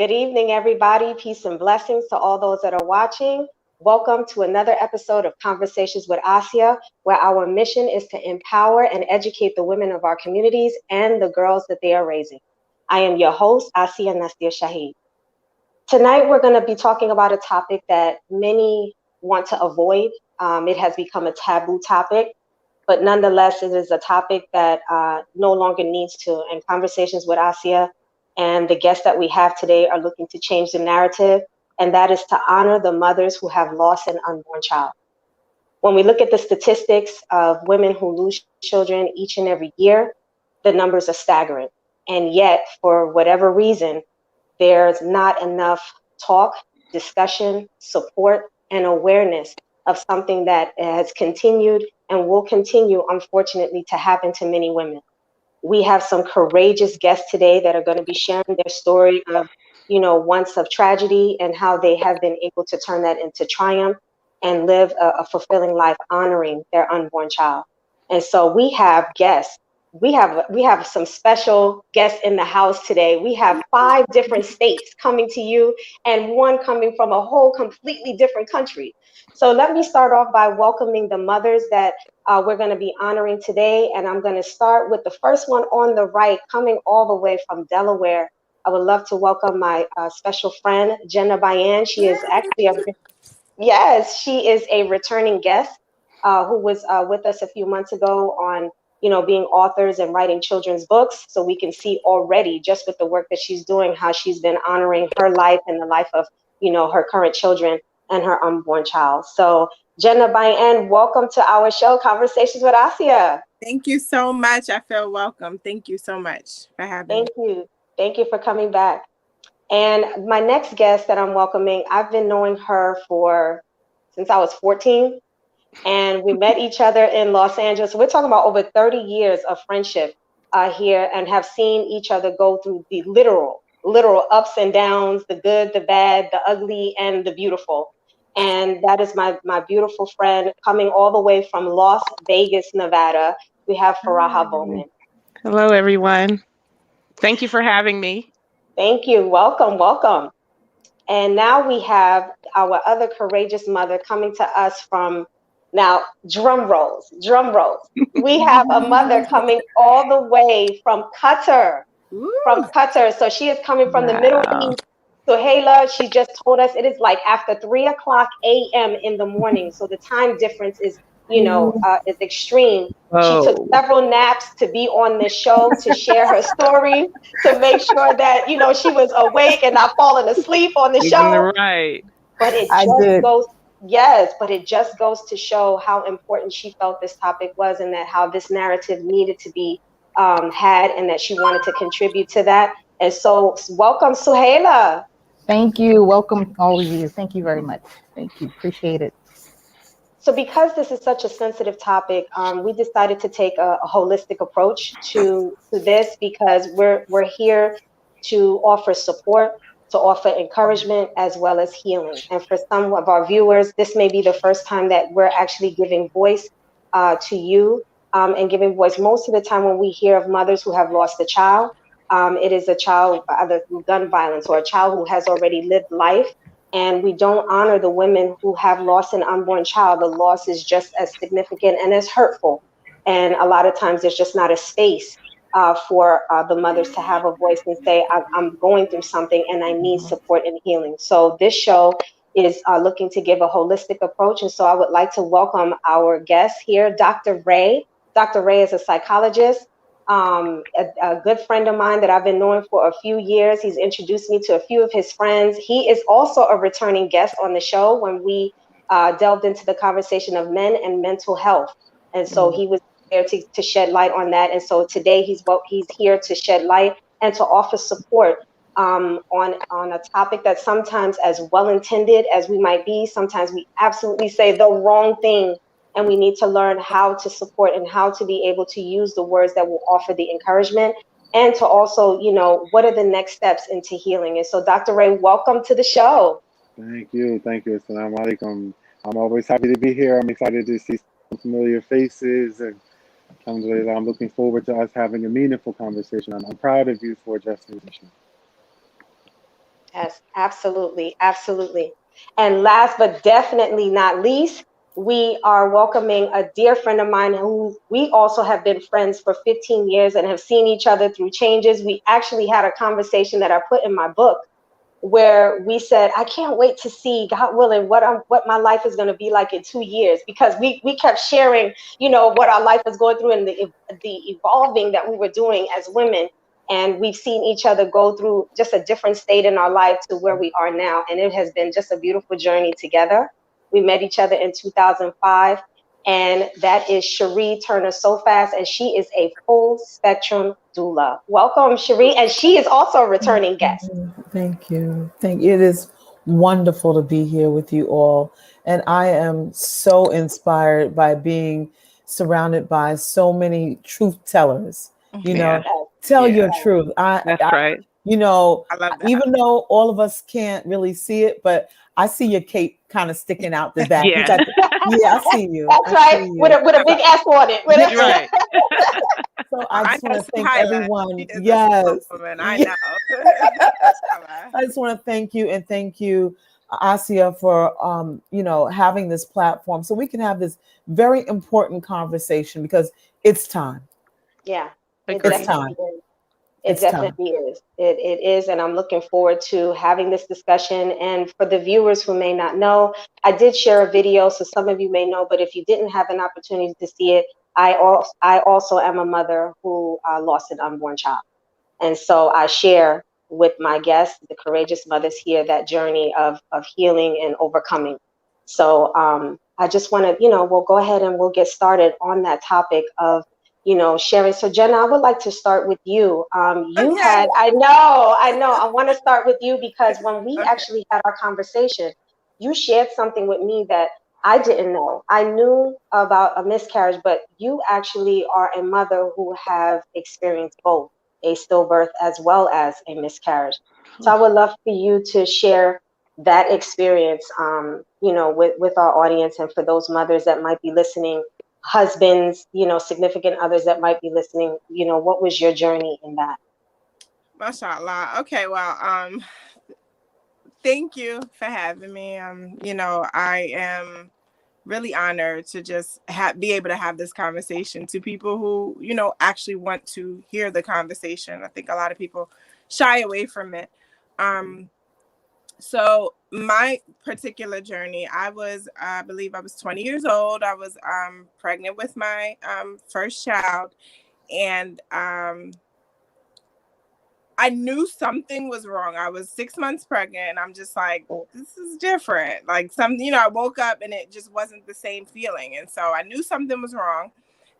Good evening, everybody. Peace and blessings to all those that are watching. Welcome to another episode of Conversations with Asiya, where our mission is to empower and educate the women of our communities and the girls that they are raising. I am your host, Asiya Nastir Shahid. Tonight, we're going to be talking about a topic that many want to avoid. It has become a taboo topic, but nonetheless, it is a topic that no longer needs to. And Conversations with Asiya and the guests that we have today are looking to change the narrative, and that is to honor the mothers who have lost an unborn child. When we look at the statistics of women who lose children each and every year, the numbers are staggering. And yet, for whatever reason, there's not enough talk, discussion, support, and awareness of something that has continued and will continue, unfortunately, to happen to many women. We have some courageous guests today that are going to be sharing their story of, once of tragedy and how they have been able to turn that into triumph and live a fulfilling life honoring their unborn child. And so we have guests. We have some special guests in the house today. We have 5 different states coming to you and one coming from a whole completely different country. So let me start off by welcoming the mothers that we're going to be honoring today. And I'm going to start with the first one on the right, coming all the way from Delaware. I would love to welcome my special friend, Jenna Bayan. She is actually she is a returning guest who was with us a few months ago on, being authors and writing children's books. So we can see already, just with the work that she's doing, how she's been honoring her life and the life of, her current children and her unborn child. So Jenna Bayan, welcome to our show, Conversations with Asiya. Thank you so much. I feel welcome. Thank you so much for having me. Thank you for coming back. And my next guest that I'm welcoming, I've been knowing her since I was 14. And we met each other in Los Angeles. We're talking about over 30 years of friendship here, and have seen each other go through the literal ups and downs, the good, the bad, the ugly, and the beautiful. And that is my beautiful friend coming all the way from Las Vegas, Nevada. We have Faraha Bowman. Hello, everyone. Thank you for having me. Thank you. Welcome. And now we have our other courageous mother coming to us from, now, drum rolls. We have a mother coming all the way from Qatar. So she is coming from the Middle East. Suhaila, she just told us it is like after 3:00 a.m. in the morning. So the time difference is, is extreme. She took several naps to be on this show, to share her story, to make sure that, she was awake and not falling asleep on the show. Right. But it just goes to show how important she felt this topic was, and that how this narrative needed to be had, and that she wanted to contribute to that. And so welcome, Suhaila. Thank you. Welcome, all of you. Thank you very much. Thank you. Appreciate it. So because this is such a sensitive topic, we decided to take a holistic approach to this, because we're here to offer support, to offer encouragement, as well as healing. And for some of our viewers, this may be the first time that we're actually giving voice to you, and giving voice. Most of the time when we hear of mothers who have lost a child, it is a child either through gun violence or a child who has already lived life. And we don't honor the women who have lost an unborn child. The loss is just as significant and as hurtful. And a lot of times there's just not a space for the mothers to have a voice and say, I'm going through something and I need support and healing. So this show is looking to give a holistic approach. And so I would like to welcome our guest here, Dr. Ray. Dr. Ray is a psychologist, a good friend of mine that I've been knowing for a few years. He's introduced me to a few of his friends. He is also a returning guest on the show when we delved into the conversation of men and mental health. And so he was there to shed light on that. And so today he's here to shed light and to offer support on a topic that sometimes, as well-intended as we might be, sometimes we absolutely say the wrong thing. And we need to learn how to support and how to be able to use the words that will offer the encouragement, and to also, what are the next steps into healing. And so, Dr. Ray, welcome to the show. Thank you. Assalamu alaikum. I'm always happy to be here. I'm excited to see some familiar faces, and alhamdulillah, I'm looking forward to us having a meaningful conversation. I'm proud of you for addressing this issue. Yes, absolutely, absolutely. And last but definitely not least, we are welcoming a dear friend of mine who we also have been friends for 15 years and have seen each other through changes. We actually had a conversation that I put in my book where we said, I can't wait to see, God willing, what my life is going to be like in 2 years, because we kept sharing, what our life was going through and the evolving that we were doing as women. And we've seen each other go through just a different state in our life to where we are now. And it has been just a beautiful journey together. We met each other in 2005. And that is Cherie Turner So Fast, and she is a full spectrum doula. Welcome, Cherie, and she is also a returning guest. Thank you. It is wonderful to be here with you all. And I am so inspired by being surrounded by so many truth tellers. Tell your truth. That's right. I love that. Even though all of us can't really see it, but I see your cape kind of sticking out the back. Yeah. I see you. That's right. With a big S on it. Right. So I just want to thank everyone. Yes. I know. I just want to thank you, and thank you, Asiya, for having this platform so we can have this very important conversation, because it's time. Yeah. It's time. It definitely is. It is. And I'm looking forward to having this discussion. And for the viewers who may not know, I did share a video, so some of you may know, but if you didn't have an opportunity to see it, I also am a mother who lost an unborn child. And so I share with my guests, the courageous mothers here, that journey of healing and overcoming. So I just want to, we'll go ahead and we'll get started on that topic of sharing. So Jenna, I would like to start with you. I want to start with you because when we actually had our conversation, you shared something with me that I didn't know. I knew about a miscarriage, but you actually are a mother who have experienced both a stillbirth as well as a miscarriage. So I would love for you to share that experience, with our audience, and for those mothers that might be listening, husbands, significant others that might be listening, what was your journey in that? Mashallah. Okay, well, thank you for having me. I am really honored to just be able to have this conversation to people who, actually want to hear the conversation. I think a lot of people shy away from it. So my particular journey, I believe I was 20 years old. I was pregnant with my first child, and I knew something was wrong. I was 6 months pregnant, and I'm just like, this is different. Like I woke up and it just wasn't the same feeling. And so I knew something was wrong.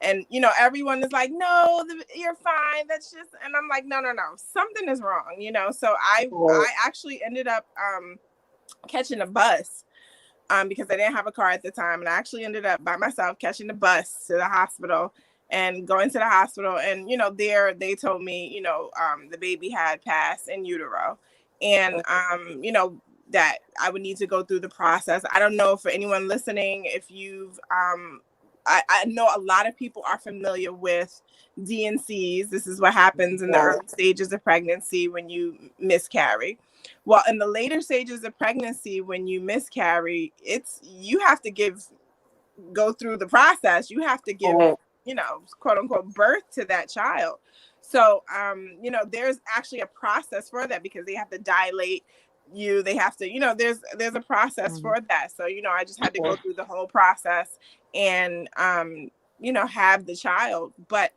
And, everyone is like, no, you're fine. That's just, and I'm like, no, something is wrong, So I actually ended up catching a bus because I didn't have a car at the time. And I actually ended up by myself catching the bus to the hospital and going to the hospital. And, there they told me, the baby had passed in utero, and, that I would need to go through the process. I don't know, for anyone listening, if you've, I know a lot of people are familiar with D&Cs. This is what happens in the early stages of pregnancy when you miscarry. Well, in the later stages of pregnancy, when you miscarry, you have to go through the process. You have to give, quote unquote, birth to that child. So, there's actually a process for that, because they have to dilate you. They have to, there's a process for that. So, I just had to go through the whole process and, have the child. But,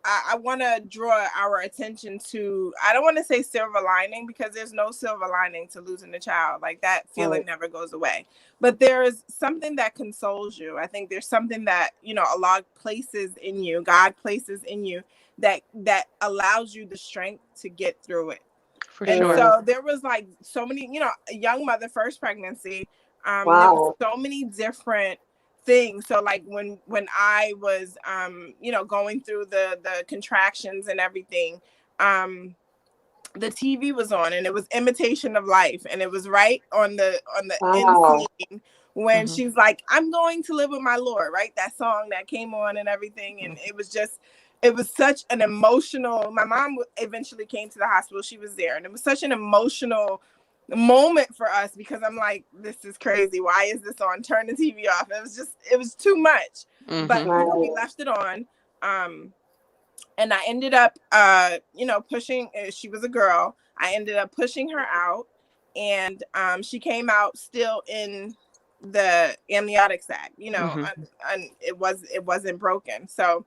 I want to draw our attention to, I don't want to say silver lining, because there's no silver lining to losing a child. Like, that feeling never goes away. But there is something that consoles you. I think there's something that, Allah places in you, God places in you, that allows you the strength to get through it. For sure. So there was like so many, a young mother, first pregnancy. There was so many different things. So like when I was going through the contractions and everything, the TV was on, and it was Imitation of Life, and it was right on the end scene when she's like, I'm going to live with my Lord, right? That song that came on and everything. And it it was such an emotional, my mom eventually came to the hospital. She was there. And it was such an emotional moment for us because I'm like, this is crazy. Why is this on? Turn the TV off. It was too much. But we left it on. And I ended up, pushing, she was a girl. I ended up pushing her out, and she came out still in the amniotic sac, and it wasn't broken. So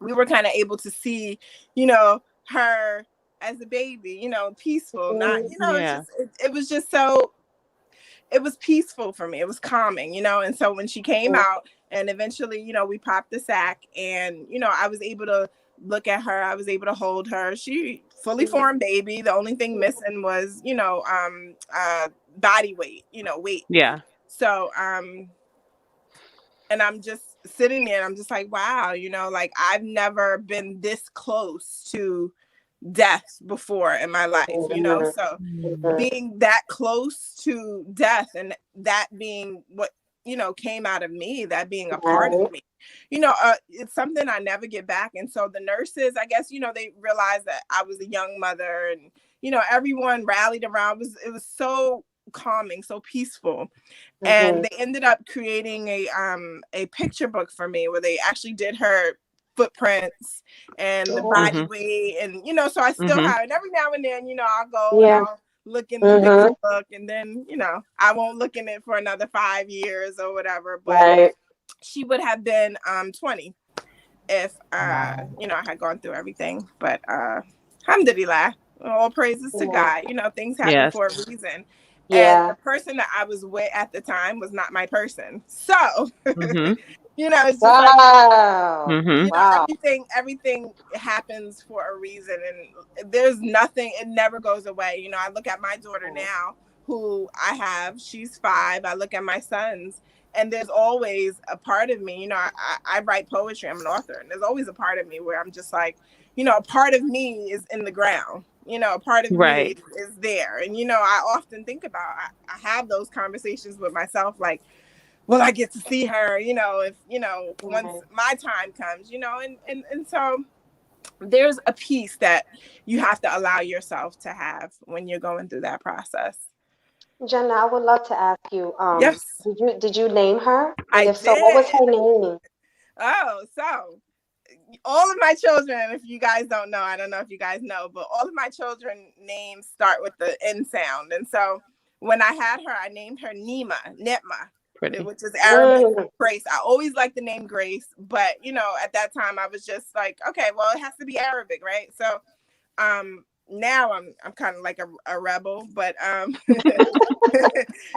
we were kind of able to see, her as a baby, peaceful, not, it was just so, it was peaceful for me. It was calming, and so when she came out and eventually, we popped the sac, and, I was able to look at her. I was able to hold her. She fully formed baby. The only thing missing was, body weight, weight. Yeah. So, and I'm just sitting there and I'm just like, wow, like I've never been this close to death before in my life, so being that close to death and that being what, came out of me, that being a part of me, it's something I never get back. And so the nurses, I guess, they realized that I was a young mother, and, everyone rallied around. It was so calming, so peaceful. And they ended up creating a picture book for me where they actually did her footprints and the body weight, and so I still have, and every now and then, I'll go and I'll look in the picture book, and then I won't look in it for another 5 years or whatever, but she would have been 20 if I had gone through everything. But alhamdulillah, all praises to God. Things happen for a reason. And the person that I was with at the time was not my person. So, it's just everything happens for a reason. And there's nothing, it never goes away. I look at my daughter now, who I have, she's 5. I look at my sons, and there's always a part of me, I write poetry, I'm an author, and there's always a part of me where I'm just like, a part of me is in the ground. A part of me is there. And, I often think about, I have those conversations with myself, like, will I get to see her, if, once my time comes, and so there's a piece that you have to allow yourself to have when you're going through that process. Jenna, I would love to ask you, yes. Did you name her? And if so, what was her name? Oh, so all of my children, if you guys don't know, I don't know if you guys know, but all of my children names start with the N sound. And so when I had her, I named her Nitma, which is Arabic for Grace. I always liked the name Grace, but at that time I was just like, okay, well, it has to be Arabic, right? So now I'm kind of like a rebel, but name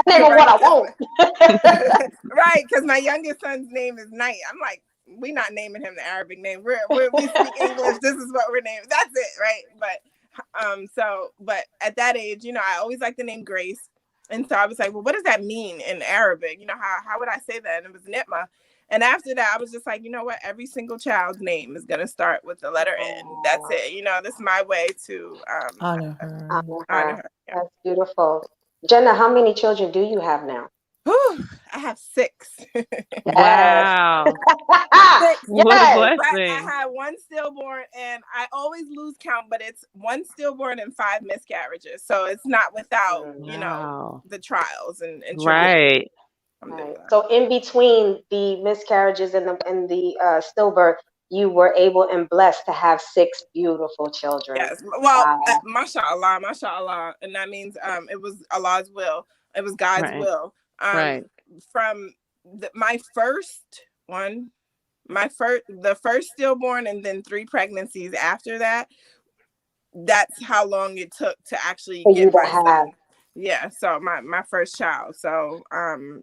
what I want. Right, because my youngest son's name is Knight. I'm like, we're not naming him the Arabic name. We speak English. This is what we're naming. That's it, right? But but at that age, I always liked the name Grace, and so I was like, well, what does that mean in Arabic? How would I say that? And it was Nitma. And after that, I was just like, you know what? Every single child's name is gonna start with the letter N. That's it. This is my way to honor her. Honor her. Yeah. That's beautiful. Jenna, how many children do you have now? Whew, I have 6. Wow. 6. What a blessing. I had 1 stillborn, and I always lose count, but it's 1 stillborn and 5 miscarriages. So it's not without, the trials and right. So in between the miscarriages and the stillbirth, you were able and blessed to have 6 beautiful children. Yes. Well, mashallah. And that means it was Allah's will. It was God's will. From my first one, the first stillborn, and then 3 pregnancies after that. That's how long it took to actually get my son. Yeah, so my first child. So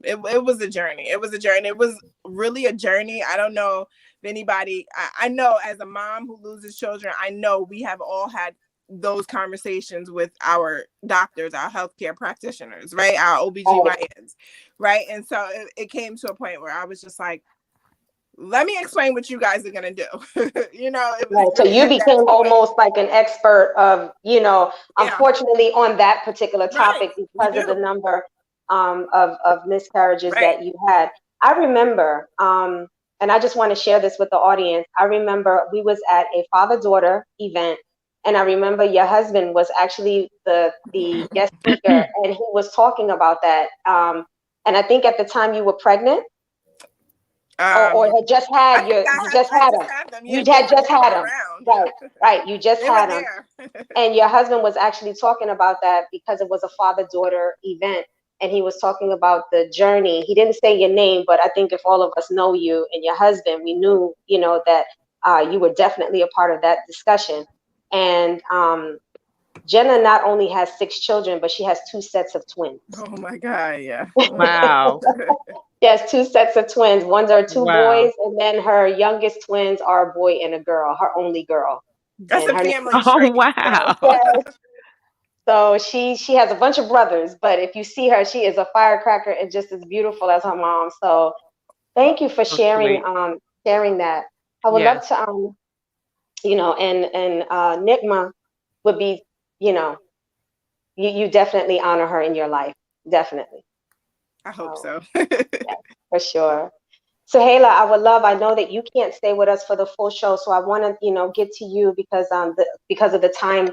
it was a journey. It was a journey. It was really a journey. I don't know if anybody, I know as a mom who loses children, I know we have all had those conversations with our doctors, our healthcare practitioners, right? Our OBGYNs, right? And so it came to a point where I was just like, let me explain what you guys are going to do. It was right. So you became almost like an expert of, unfortunately on that particular topic because of the number of miscarriages that you had. I remember and I just want to share this with the audience. I remember we was at a father-daughter event, and I remember your husband was actually the guest speaker, and he was talking about that. And I think at the time you were pregnant, or had just had you just had him. You had just had him. Right. You just had him. And your husband was actually talking about that because it was a father-daughter event. And he was talking about the journey. He didn't say your name, but I think if all of us know you and your husband, we knew, that you were definitely a part of that discussion. And Jenna not only has 6 children, but she has 2 sets of twins. Oh my God, yeah. Wow. She has 2 sets of twins. One's are 2 boys, and then her youngest twins are a boy and a girl, her only girl. That's and a family Oh, trait. wow. Yes. So she has a bunch of brothers, but if you see her, she is a firecracker and just as beautiful as her mom. So thank you for sharing sharing that. I would love to and Nigma would be, you definitely honor her in your life. Definitely. I hope so. Yeah, for sure. So Hayla, I know that you can't stay with us for the full show, so I want to, get to you because of the time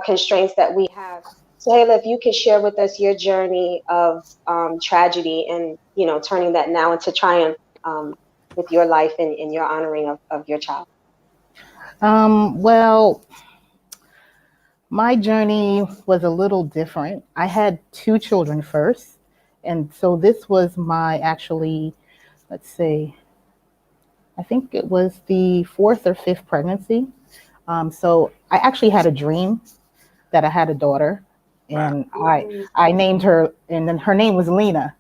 constraints that we have. So Hayla, if you could share with us your journey of tragedy and, turning that now into triumph with your life and your honoring of your child. Well, my journey was a little different. I had 2 children first. And so this was my let's see, I think it was the 4th or 5th pregnancy. So I actually had a dream that I had a daughter, and I named her, and then her name was Lena.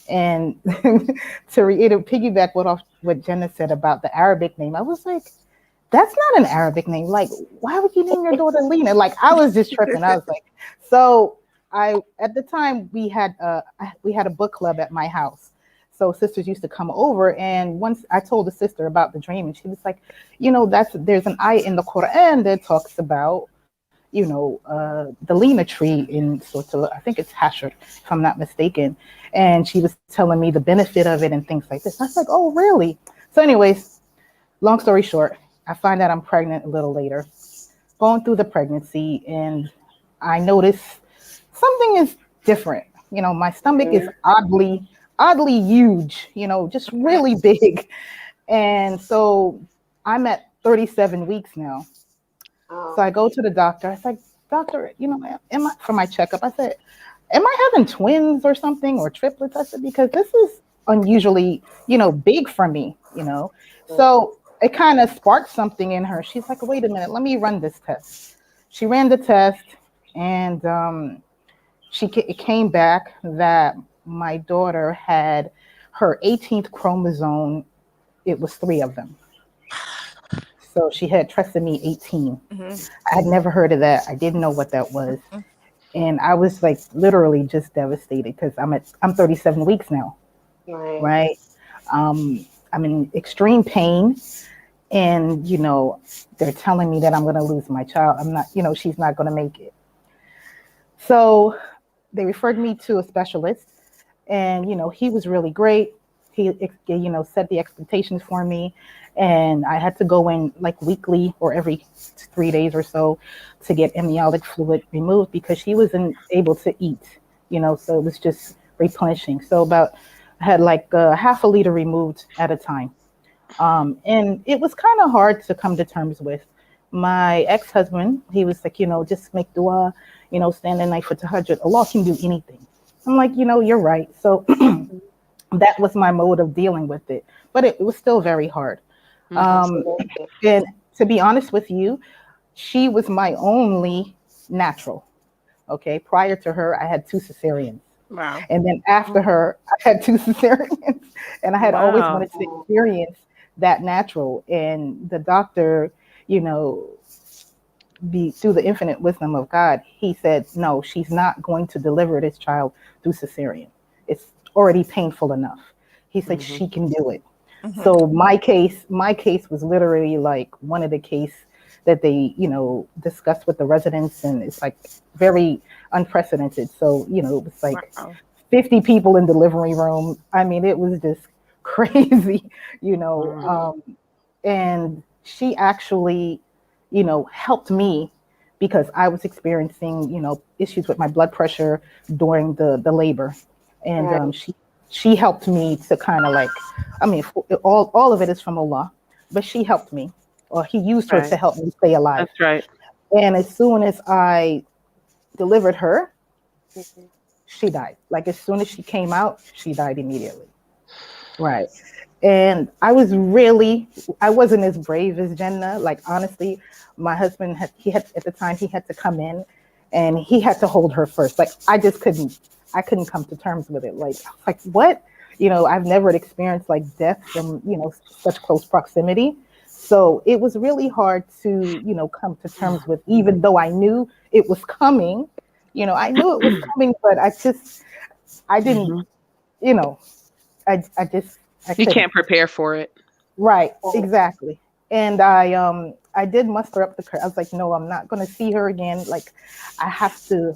And to piggyback what Jenna said about the Arabic name, I was like, that's not an Arabic name. Like, why would you name your daughter Lena? Like, I was just tripping. I was like, so at the time we had a book club at my house. So sisters used to come over, and once I told the sister about the dream, and she was like, there's an ayah in the Quran that talks about, the Lena tree in sort of, I think it's Hashr, if I'm not mistaken. And she was telling me the benefit of it and things like this. I was like, oh, really? So anyways, long story short, I find out I'm pregnant a little later, going through the pregnancy, and I notice something is different. My stomach is oddly huge, just really big. And so I'm at 37 weeks now. So I go to the doctor. I said, doctor, for my checkup, I said, am I having twins or something, or triplets? I said, because this is unusually, big for me, So it kind of sparked something in her. She's like, wait a minute, let me run this test. She ran the test, and it came back that my daughter had her 18th chromosome. It was 3 of them. So she had trisomy 18. I had never heard of that. I didn't know what that was. And I was like literally just devastated because I'm 37 weeks now. Right. I'm in extreme pain. And, they're telling me that I'm going to lose my child. I'm not, she's not going to make it. So they referred me to a specialist, and, he was really great. He, set the expectations for me, and I had to go in like weekly or every 3 days or so to get amniotic fluid removed because she wasn't able to eat, so it was just replenishing. So I had like half a liter removed at a time. And it was kind of hard to come to terms with. My ex-husband, he was like, just make dua, stand the night for tahajjud. Allah can do anything. I'm like, you're right. So that was my mode of dealing with it. But it was still very hard. And to be honest with you, she was my only natural. Okay. Prior to her, I had 2 cesareans. Wow. And then after her, I had 2 cesareans. And I had always wanted to experience that natural. And the doctor, through the infinite wisdom of God, he said, no, she's not going to deliver this child through cesarean. It's already painful enough. He said she can do it. So my case was literally like one of the case that they, discussed with the residents, and it's like very unprecedented. So, it was like 50 people in the delivery room. I mean, it was just crazy, and she actually, helped me because I was experiencing, issues with my blood pressure during the labor. And Right. she helped me to kind of like, I mean, all of it is from Allah, but she helped me, or he used her to Right. help me stay alive. That's right. And as soon as I delivered her, Mhm. she died. Like as soon as she came out, she died immediately. Right. And I wasn't as brave as Jenna. Like honestly, my husband at the time he had to come in and he had to hold her first. Like I couldn't come to terms with it. Like what? I've never experienced like death from, such close proximity. So it was really hard to, come to terms with, even though I knew it was coming. I knew it was coming, but I didn't, Hmm. you know, I just I You couldn't. can't prepare for it. Right, exactly. And I did muster up the courage. I was like, no, I'm not gonna see her again. Like I have to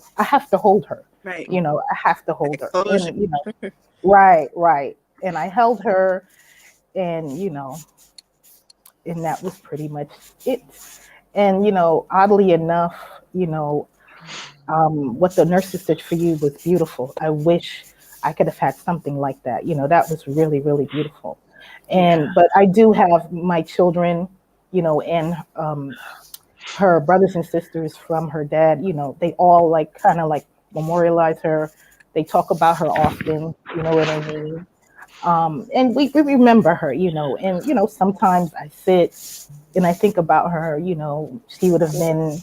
hold her. Right. I have to hold her. Closure. And right. And I held her and and that was pretty much it. And oddly enough, what the nurses did for you was beautiful. I wish I could have had something like that. That was really, really beautiful. And but I do have my children, and her brothers and sisters from her dad. They all like kind of like memorialize her. They talk about her often. You know what I mean? And we remember her. And sometimes I sit and I think about her. She would have been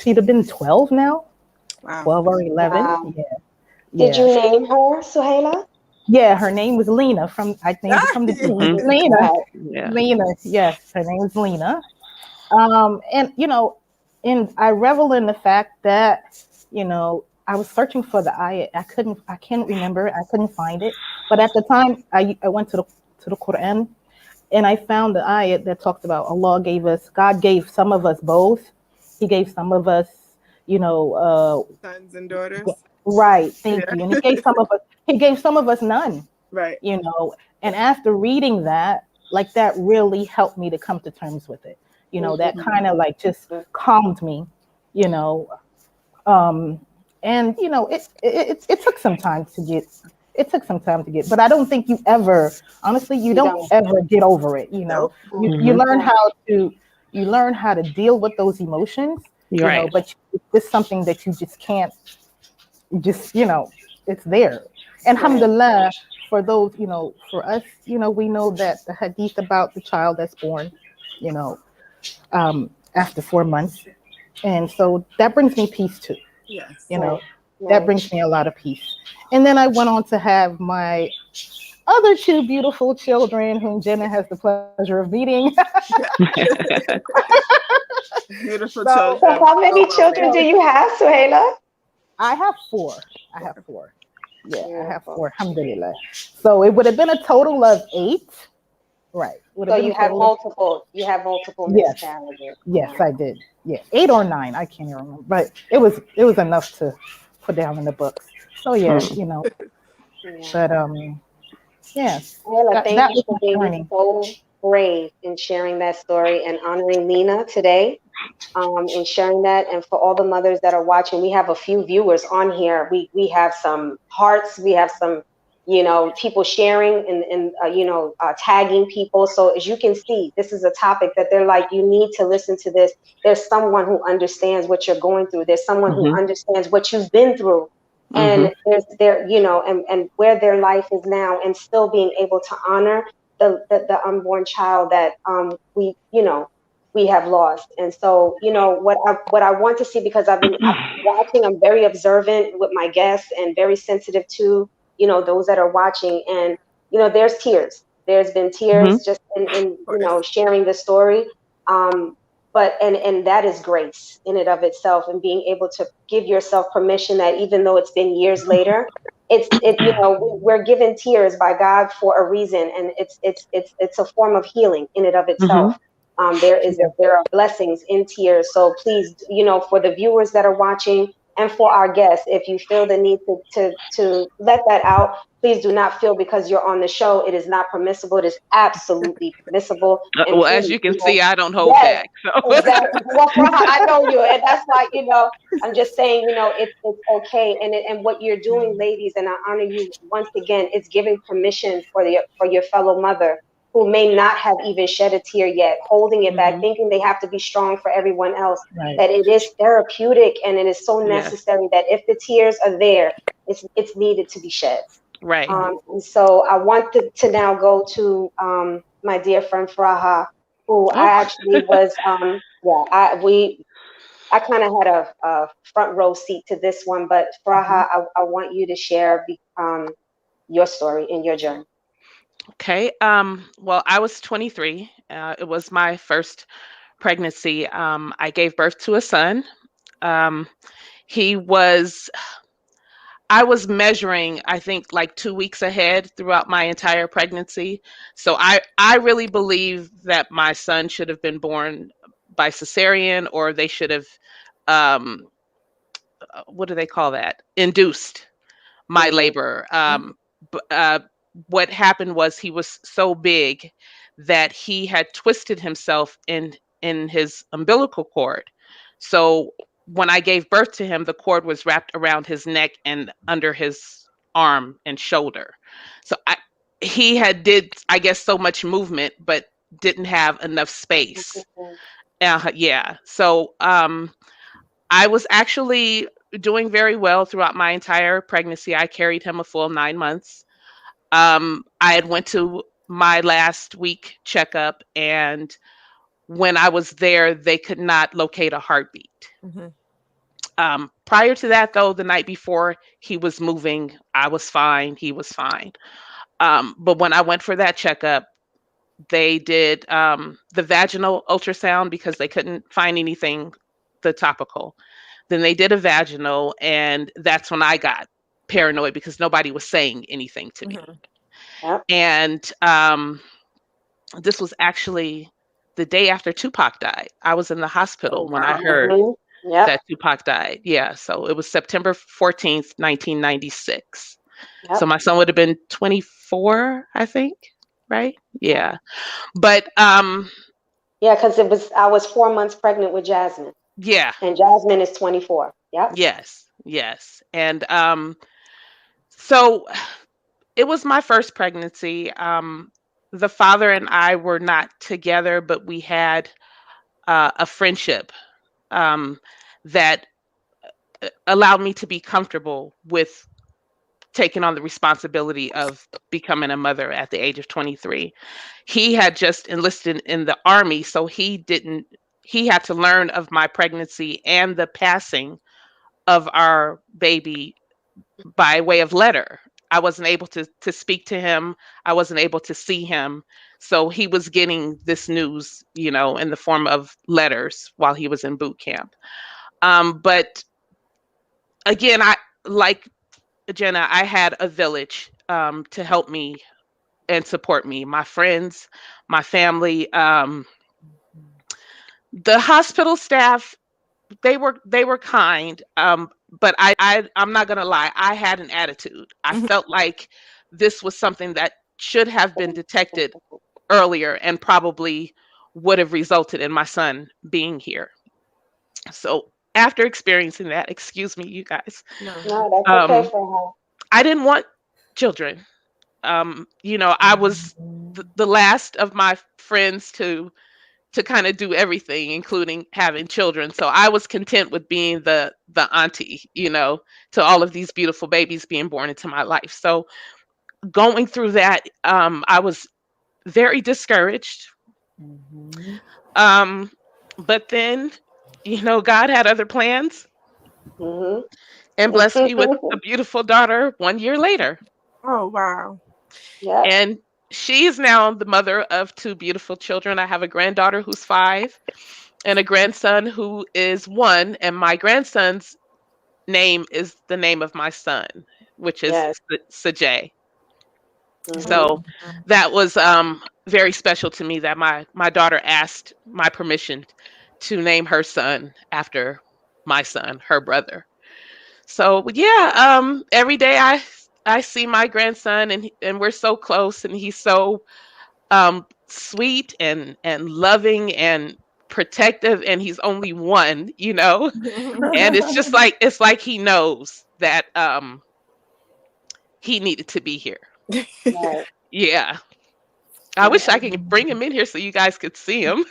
she'd have been 12 now, Wow. 12 or 11. Wow. Yeah. Did you Yeah. name her, Suhaila? Yeah, her name was Lena. I named it from the beginning. Mhm. Lena. Right. Yeah. Lena. Yes, her name was Lena. And and I revel in the fact that, I was searching for the ayat. I can't remember it. I couldn't find it. But at the time I went to the Quran and I found the ayat that talked about God gave some of us both. He gave some of us, Sons and daughters. right, thank Yeah. you. And he gave some of us none, Right. And after reading that, like that really helped me to come to terms with it. That kind of like just calmed me, you know. And it took some time to get. It took some time to get, but I don't think honestly, you You don't don't. ever get over it. Nope. You Mhm. learn how to deal with those emotions, You're right. but it's just something that you just can't just, it's there. And Right. alhamdulillah, for those, for us, we know that the hadith about the child that's born, you know, after 4 months. And so that brings me peace too, Yes. Right. that Right. brings me a lot of peace. And then I went on to have my other two beautiful children whom Jenna has the pleasure of meeting. Beautiful So, So children. how many Oh, children do man. you have, Suhaila? I have four. I have four. Yeah, I have Beautiful. four. Alhamdulillah. So it would have been a total of 8. Right. Would So have been you a have total of, multiple yes. miscarriages. Yes, I did. Yeah. 8 or 9. I can't even remember. But it was enough to put down in the books. So yeah, Mm. Yeah. but yeah. Suhaila, thank That you was for my being journey. so brave in sharing that story and honoring Lena today. And sharing that, and for all the mothers that are watching, we have a few viewers on here. We have some hearts, we have some people sharing and tagging people. So as you can see, this is a topic that they're like, you need to listen to this. There's someone who understands what you're going through. There's someone who Mhm. understands what you've been through, Mhm. and there's and where their life is now, and still being able to honor the unborn child that we have lost. And so, what I want to see, because I've been watching, I'm very observant with my guests and very sensitive to, those that are watching. And, there's tears. There's been tears Mhm. just in Of course. sharing the story. But and that is grace in and of itself, and being able to give yourself permission that even though it's been years later, we're given tears by God for a reason, and it's a form of healing in and of Mhm. itself. There are blessings in tears. So please, for the viewers that are watching And for our guests, if you feel the need to let that out, please do not feel because you're on the show, it is not permissible. It is absolutely permissible. And Well, as please, you can see, I don't hold yes, back. So. exactly. Well, Farha, I know you, and that's why, I'm just saying, it's okay. And what you're doing, ladies, and I honor you once again, it's giving permission for your fellow mother who may not have even shed a tear yet, holding it back, thinking they have to be strong for everyone else, Right. that it is therapeutic and it is so Yes. necessary that if the tears are there, it's needed to be shed. Right. And so I want to now go to my dear friend Farha, who I actually was, I kind of had a front row seat to this one, but Farha, I want you to share your story and your journey. Okay. Well, I was 23. It was my first pregnancy. I gave birth to a son. He was, I was measuring, I think, like 2 weeks ahead throughout my entire pregnancy. So I really believe that my son should have been born by cesarean, or they should have, um, what do they call that? Induced my labor. What happened was he was so big that he had twisted himself in his umbilical cord. So when I gave birth to him, the cord was wrapped around his neck and under his arm and shoulder. So he had did, I guess, so much movement, but didn't have enough space. Yeah. So I was actually doing very well throughout my entire pregnancy. I carried him a full 9 months. I had went to my last week checkup, and when I was there, they could not locate a heartbeat. Prior to that, though, the night before, he was moving. I was fine. He was fine. But when I went for that checkup, they did the vaginal ultrasound because they couldn't find anything, the topical. Then they did a vaginal, and that's when I got paranoid because nobody was saying anything to me. Yep. And this was actually the day after Tupac died. I was in the hospital when I heard that Tupac died. Yeah, so it was September 14th, 1996. So my son would have been 24, I think, right? Yeah. But yeah, because I was 4 months pregnant with Jasmine. Yeah. And Jasmine is 24. Yep. Yes. And so it was my first pregnancy. The father and I were not together, but we had a friendship that allowed me to be comfortable with taking on the responsibility of becoming a mother at the age of 23. He had just enlisted in the Army, so he had to learn of my pregnancy and the passing of our baby by way of letter. I wasn't able to speak to him. I wasn't able to see him. So he was getting this news, in the form of letters while he was in boot camp. But again, like Jenna, I had a village to help me and support me. My friends, my family, the hospital staff, they were kind. But I'm not gonna lie, I had an attitude. I felt like this was something that should have been detected earlier and probably would have resulted in my son being here. So after experiencing that, excuse me, you guys. No, that's okay for her. I didn't want children. I was the last of my friends to kind of do everything, including having children. So I was content with being the auntie, to all of these beautiful babies being born into my life. So going through that, I was very discouraged. But then, God had other plans and blessed me with a beautiful daughter 1 year later. Oh, wow. Yeah. And she is now the mother of 2 beautiful children. I have a granddaughter who's 5 and a grandson who is 1. And my grandson's name is the name of my son, which is Sajay. So that was very special to me that my daughter asked my permission to name her son after my son, her brother. So yeah, every day I see my grandson, and we're so close, and he's so sweet and loving and protective, and he's only one, and it's like he knows that he needed to be here. Right. Yeah. I wish I could bring him in here so you guys could see him.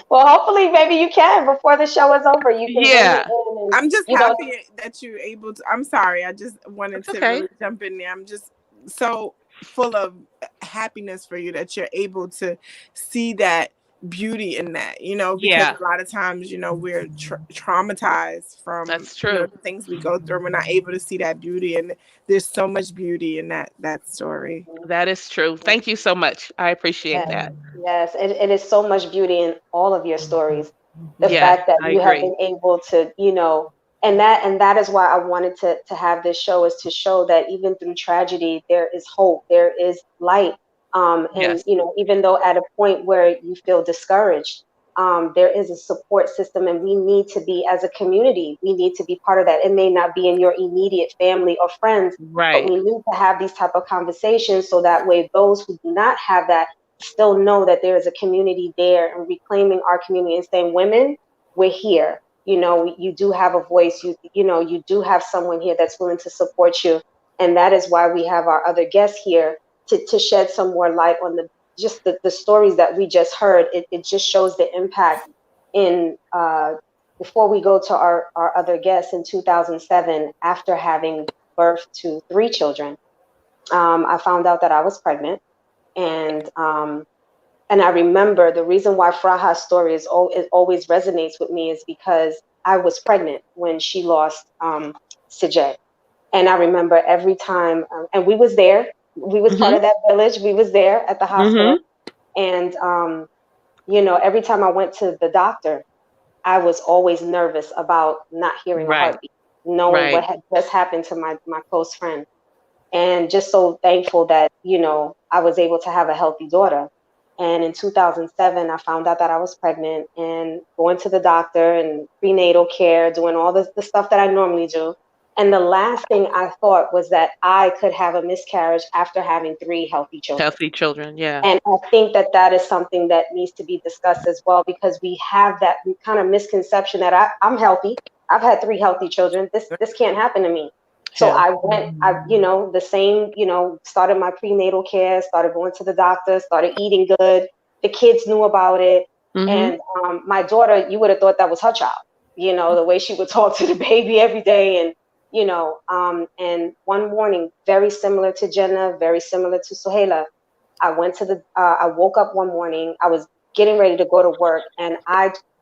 Well, hopefully, maybe you can before the show is over. You can bring Yeah. it in, and I'm just happy that you're able to. I'm sorry. I just wanted That's to okay. really jump in there. I'm just so full of happiness for you that you're able to see that beauty in that, because Yeah. a lot of times, we're traumatized from That's true. the things we go through. We're not able to see that beauty, and there's so much beauty in that story. That is true. Thank you so much. I appreciate yes, that. yes, it is so much beauty in all of your stories. The Yeah, fact that I you have agree. been able to, and that is why I wanted to have this show, is to show that even through tragedy there is hope, there is light. And Yes. even though at a point where you feel discouraged, there is a support system, and we need to be, as a community, we need to be part of that. It may not be in your immediate family or friends, but Right. we need to have these type of conversations, so that way those who do not have that still know that there is a community there, and reclaiming our community and saying, women, we're here. You do have a voice. You do have someone here that's willing to support you, and that is why we have our other guests here to shed some more light on the stories that we just heard. It just shows the impact in before we go to our other guests. In 2007, after having birth to 3 children, I found out that I was pregnant, and I remember the reason why Fraha's story it always resonates with me is because I was pregnant when she lost Sijay. And I remember every time, and we was there. We was part Mhm. of that village. We was there at the Mhm. hospital. And, every time I went to the doctor, I was always nervous about not hearing a Right. heartbeat, knowing what Right. had just happened to my close friend. And just so thankful that, I was able to have a healthy daughter. And in 2007, I found out that I was pregnant, and going to the doctor and prenatal care, doing all the stuff that I normally do. And the last thing I thought was that I could have a miscarriage after having 3 healthy children. Healthy children. Yeah. And I think that is something that needs to be discussed as well, because we have that kind of misconception that I'm healthy. I've had 3 healthy children. This can't happen to me. So Yeah. the same, started my prenatal care, started going to the doctor, started eating good. The kids knew about it. Mhm. And my daughter, you would have thought that was her child, the way she would talk to the baby every day. And, and one morning, very similar to Jenna, very similar to Sohela, I woke up one morning, I was getting ready to go to work. And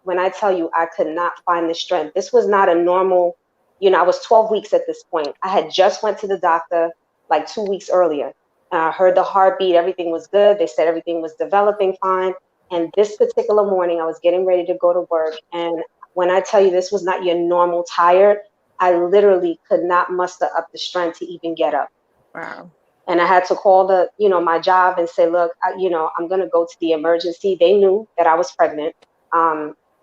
when I tell you, I could not find the strength. This was not a normal, I was 12 weeks at this point. I had just went to the doctor like 2 weeks earlier. I heard the heartbeat, everything was good. They said everything was developing fine. And this particular morning, I was getting ready to go to work. And when I tell you this was not your normal tired, I literally could not muster up the strength to even get up. Wow. And I had to call my job and say, look, I'm going to go to the emergency. They knew that I was pregnant.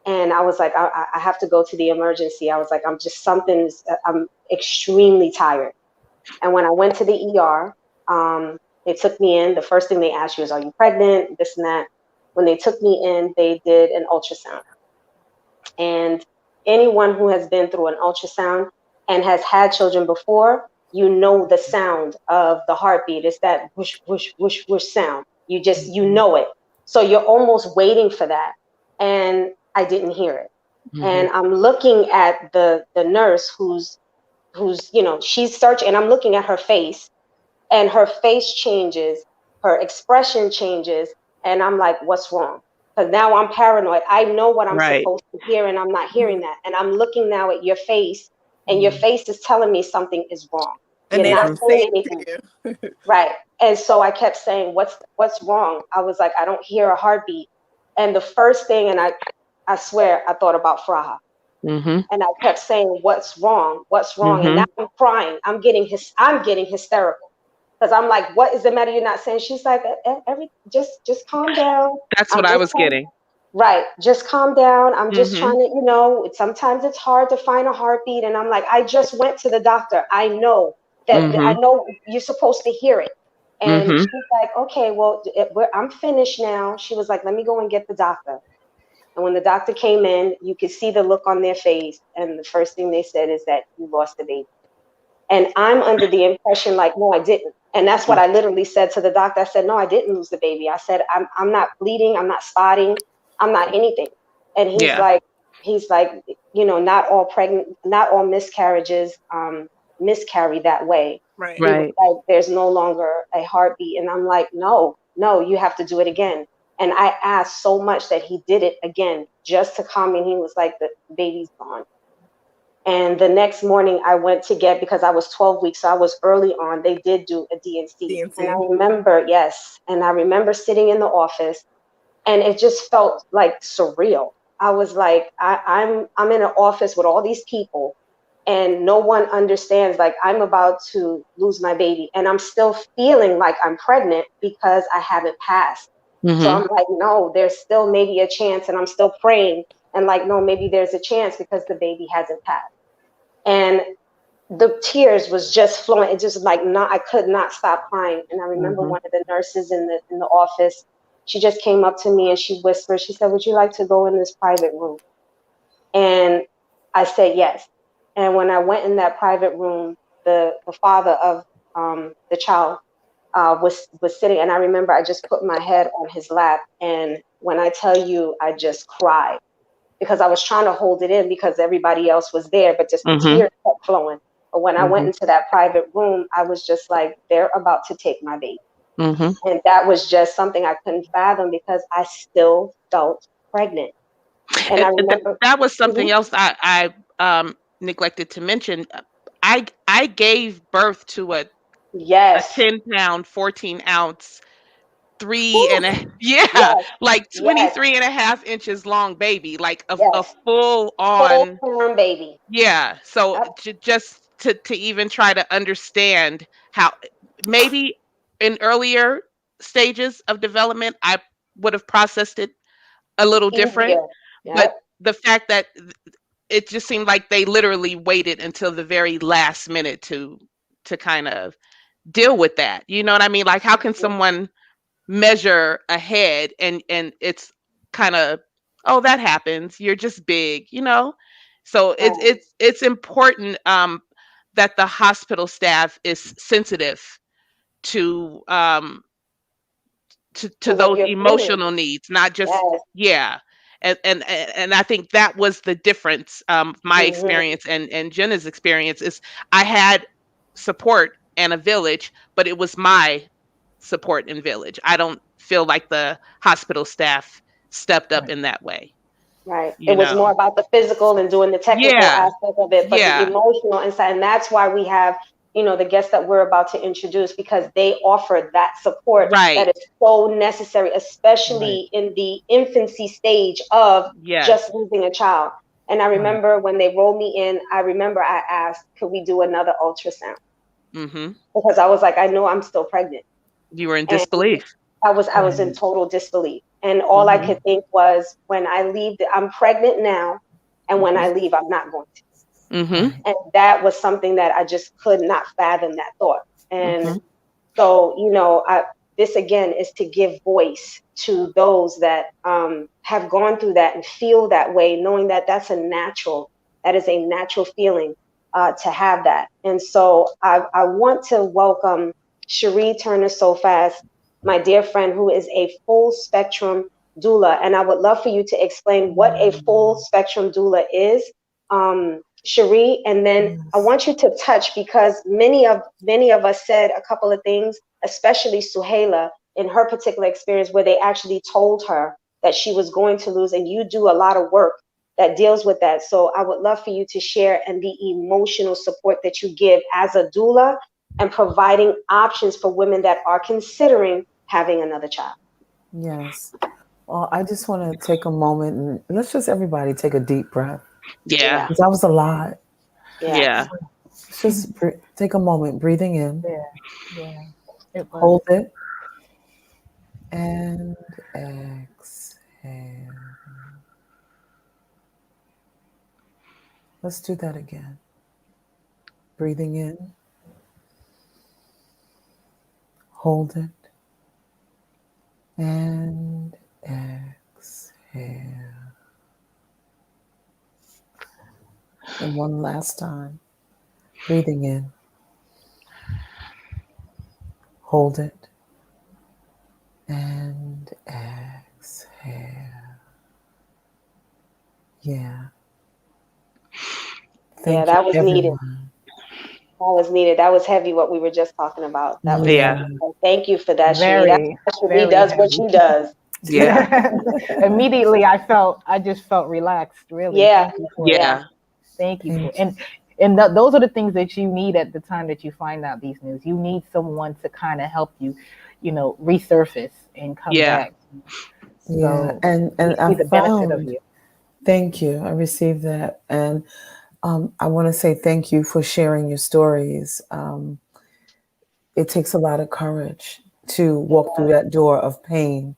And I was like, I have to go to the emergency. I was like, I'm extremely tired. And when I went to the ER, they took me in. The first thing they asked you is, are you pregnant? This and that. When they took me in, they did an ultrasound. And anyone who has been through an ultrasound and has had children before, the sound of the heartbeat. It's that whoosh, whoosh, whoosh, whoosh sound. You know it. So you're almost waiting for that. And I didn't hear it. Mhm. And I'm looking at the nurse who's, she's searching, and I'm looking at her face, and her face changes, her expression changes, and I'm like, what's wrong? Because now I'm paranoid. I know what I'm Right. supposed to hear, and I'm not hearing that. And I'm looking now at your face, and your face is telling me something is wrong. And You're they not don't saying say it anything. to you. Right. And so I kept saying, what's wrong? I was like, I don't hear a heartbeat. And the first thing, and I swear, I thought about Fraha. Mhm. And I kept saying, what's wrong? What's wrong? And now Mhm. I'm crying. I'm getting hysterical. Because I'm like, what is the matter? You're not saying? She's like, just calm down. That's what I'm I just was telling. getting. Right. Just calm down. I'm just Mm-hmm. trying to, sometimes it's hard to find a heartbeat. And I'm like, I just went to the doctor. I know I Mm-hmm. know you're supposed to hear it. And Mm-hmm. she's like, okay, well, I'm finished now. She was like, let me go and get the doctor. And when the doctor came in, you could see the look on their face. And the first thing they said is that you lost the baby. And I'm under the impression like, no, I didn't. And that's what I literally said to the doctor. I said, no, I didn't lose the baby. I said, I'm not bleeding. I'm not spotting. I'm not anything. And Yeah. he's like, not all miscarriages miscarry that way. Right. He was Right. like, there's no longer a heartbeat. And I'm like, no, you have to do it again. And I asked so much that he did it again just to calm me. And he was like, the baby's gone. And the next morning I went to get, because I was 12 weeks, so I was early on, they did do a DNC. And I DNC. remember, yes. And I remember sitting in the office and it just felt like surreal. I was like, I'm in an office with all these people and no one understands, like I'm about to lose my baby and I'm still feeling like I'm pregnant because I haven't passed. So Mm-hmm. I'm like, no, there's still maybe a chance, and I'm still praying and like, no, maybe there's a chance because the baby hasn't passed. And the tears was just flowing. It just like I could not stop crying. And I remember Mm-hmm. one of the nurses in the office, she just came up to me and she whispered, she said, would you like to go in this private room? And I said yes. And when I went in that private room, the father of the child was sitting, and I remember I just put my head on his lap. And when I tell you, I just cried because I was trying to hold it in because everybody else was there, but just the Mm-hmm. tears kept flowing. But when I went Mm-hmm. into that private room, I was just like, they're about to take my baby. Mm-hmm. And that was just something I couldn't fathom because I still felt pregnant. And I And remember, that was something mhm, else I neglected to mention. I gave birth to a yes, 10-pound, 14-ounce, three whew, and a yeah, yes, like yes, 23 and a half inches long baby, like a yes, full full on. term baby. Yeah. So Yep. just to even try to understand how maybe in earlier stages of development, I would have processed it a little different. Easier. But Yep. the fact that it just seemed like they literally waited until the very last minute to kind of deal with that. You know what I mean? Like how can Mhm. someone measure ahead and it's kind of, oh, that happens, you're just big, so Right. it's important that the hospital staff is sensitive to to To what those you're feeling. emotional needs, not just, Yes. yeah. And I think that was the difference. My Hmm. experience and Jenna's experience is I had support and a village, but it was my support and village. I don't feel like the hospital staff stepped up Right. in that way, Right. It you was more know. about the physical and doing the technical Yeah, aspect of it, but the yeah, emotional inside, and that's why we have, the guests that we're about to introduce, because they offer that support that right, is so necessary, Right. especially in the infancy stage of yes, just losing a child. And I Right. remember when they rolled me in, I remember I asked, could we do another ultrasound? mm-hmm. Because I was like, I know I'm still pregnant. You were in And disbelief. I was in Right. total disbelief. And all I Mm-hmm. could think was, when I leave, I'm pregnant now, and when Mhm. I leave, I'm not going to. Mm-hmm. Right. And that was something that I just could not fathom that thought. And Mm-hmm. so, this again is to give voice to those that have gone through that and feel that way, knowing that that is a natural feeling to have that. And so I want to welcome Cherie Turner So Fast, my dear friend, who is a full spectrum doula. And I would love for you to explain what a full spectrum doula is, Cherie, and then I Yes. want you to touch, because many of us said a couple of things, especially Suhaila in her particular experience, where they actually told her that she was going to lose, and you do a lot of work that deals with that. So I would love for you to share and the emotional support that you give as a doula and providing options for women that are considering having another child. Yes. Well, I just want to take a moment and let's just everybody take a deep breath Yeah, Yeah, because that was a lot. yeah. yeah. Let's just take a moment, breathing in, Yeah, yeah, it was. hold it, and exhale. Let's do that again. Breathing in, hold it, and exhale. And one last time. Breathing in, hold it, and exhale. Yeah. Thank that you, was needed. everyone. That was needed. That was heavy, what we were just talking about. That was Yeah. heavy. So thank you for that, Shiri. That's Very, why Shiri very does what heavy. she does. Yeah. Immediately, I just felt relaxed. Really, Yeah. thank you for Yeah. that. Thank you for Thank you. and those are the things that you need at the time that you find out these news. You need someone to kind of help you, resurface and come Yeah. back. Yeah, So and we I see the benefit of found, you. thank you. I received that, and I want to say thank you for sharing your stories. It takes a lot of courage to walk through that door of pain,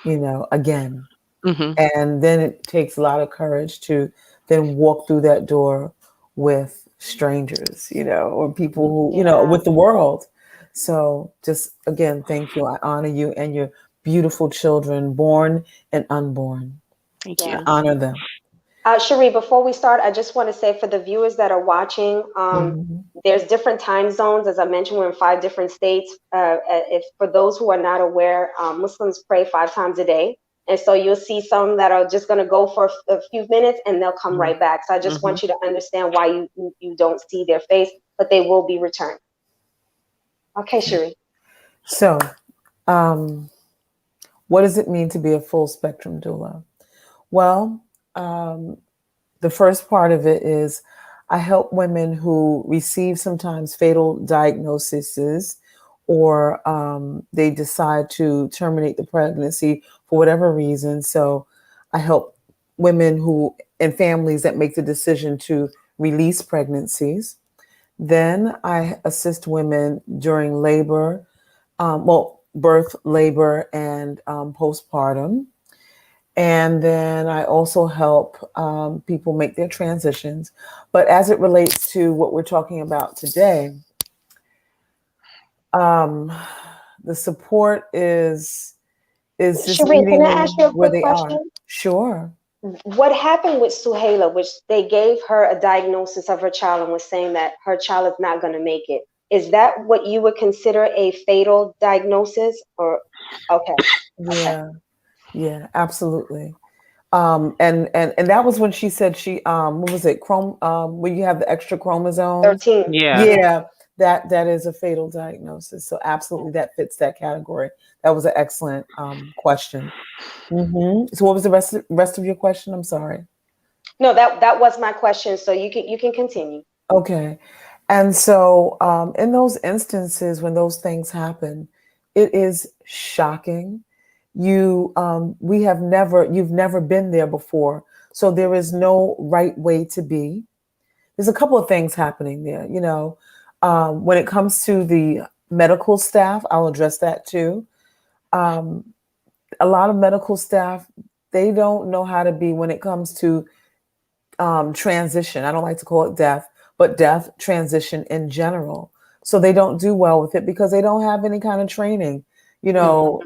again. Hmm. And then it takes a lot of courage to then walk through that door with strangers, or people who, Yeah. with the world. So just again, thank you. I honor you and your beautiful children, born and unborn. Thank Yeah. I you. honor them. Cherie, before we start, I just want to say for the viewers that are watching, Mhm. there's different time zones. As I mentioned, we're in 5 different states. If for those who are not aware, Muslims pray 5 times a day. And so you'll see some that are just going to go for a few minutes and they'll come right back. So I just Hmm. want you to understand why you don't see their face, but they will be returned. Okay, Cherie. So, um, what does it mean to be a full spectrum doula? Well, the first part of it is I help women who receive sometimes fatal diagnoses or they decide to terminate the pregnancy for whatever reason. So I help women who and families that make the decision to release pregnancies. Then I assist women during labor, birth, labor, and postpartum. And then I also help people make their transitions. But as it relates to what we're talking about today, um, the support is just Cherie, can meeting I ask them you a where quick they are. question? Sure. What happened with Suhaila, which they gave her a diagnosis of her child and was saying that her child is not going to make it? Is that what you would consider a fatal diagnosis? Or okay, okay, Yeah, absolutely. And that was when she said what was it, when you have the extra chromosomes? 13. Yeah. Yeah. Yeah, that is a fatal diagnosis. So absolutely that fits that category. That was an excellent question. So what was the rest of your question? I'm sorry. No, that was my question. So you can continue. Okay. And so in those instances when those things happen, it is shocking. You've never been there before. So there is no right way to be. There's a couple of things happening there. When it comes to the medical staff, I'll address that too. Um, a lot of medical staff, they don't know how to be when it comes to transition. I don't like to call it death, but death transition in general. So they don't do well with it because they don't have any kind of training. You know,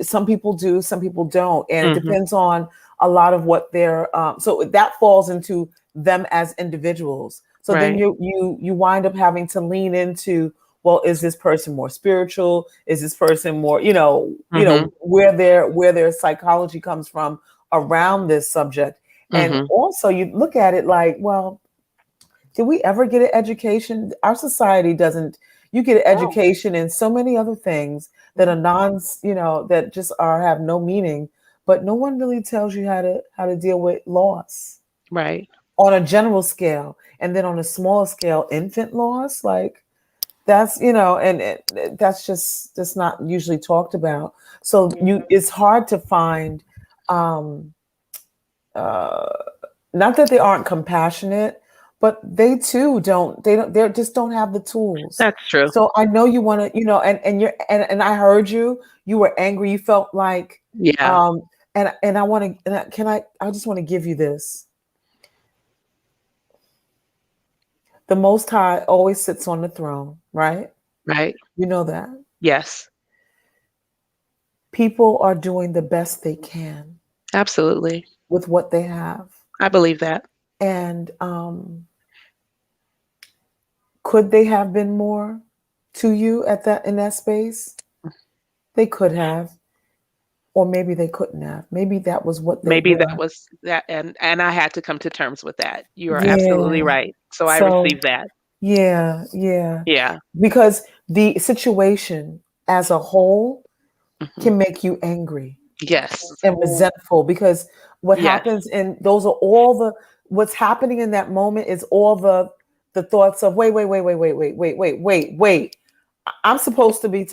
some people do, some people don't, and it Hmm. depends on a lot of what they're. So that falls into them as individuals. So then Right. you wind up having to lean into, well, is this person more spiritual? Is this person more, Hmm. where their psychology comes from around this subject. And Hmm. also you look at it like, well, did we ever get an education? Our society doesn't. You get an No. education in so many other things that are that just have no meaning, but no one really tells you how to deal with loss Right. on a general scale. And then on a smaller scale, infant loss, like that's, and that's just not usually talked about. So it's hard to find, um, uh, not that they aren't compassionate, but they too they just don't have the tools. That's true. So I know you want to, and I heard you were angry, you felt like, Yeah. and I want to, I just want to give you this. the Most High always sits on the throne, right? Right. You know that. Yes. People are doing the best they can Absolutely. with what they have. I believe that. And could they have been more to you in that space? They could have, or maybe they couldn't have. Maybe that was what they Maybe were. that was that, and I had to come to terms with that. You are absolutely Yeah. right. So I So received that. yeah. Yeah. Because the situation as a whole Mhm. can make you angry Yes. and resentful, because what Yes. happens, and those are all what's happening in that moment is all the thoughts of wait. I'm supposed to be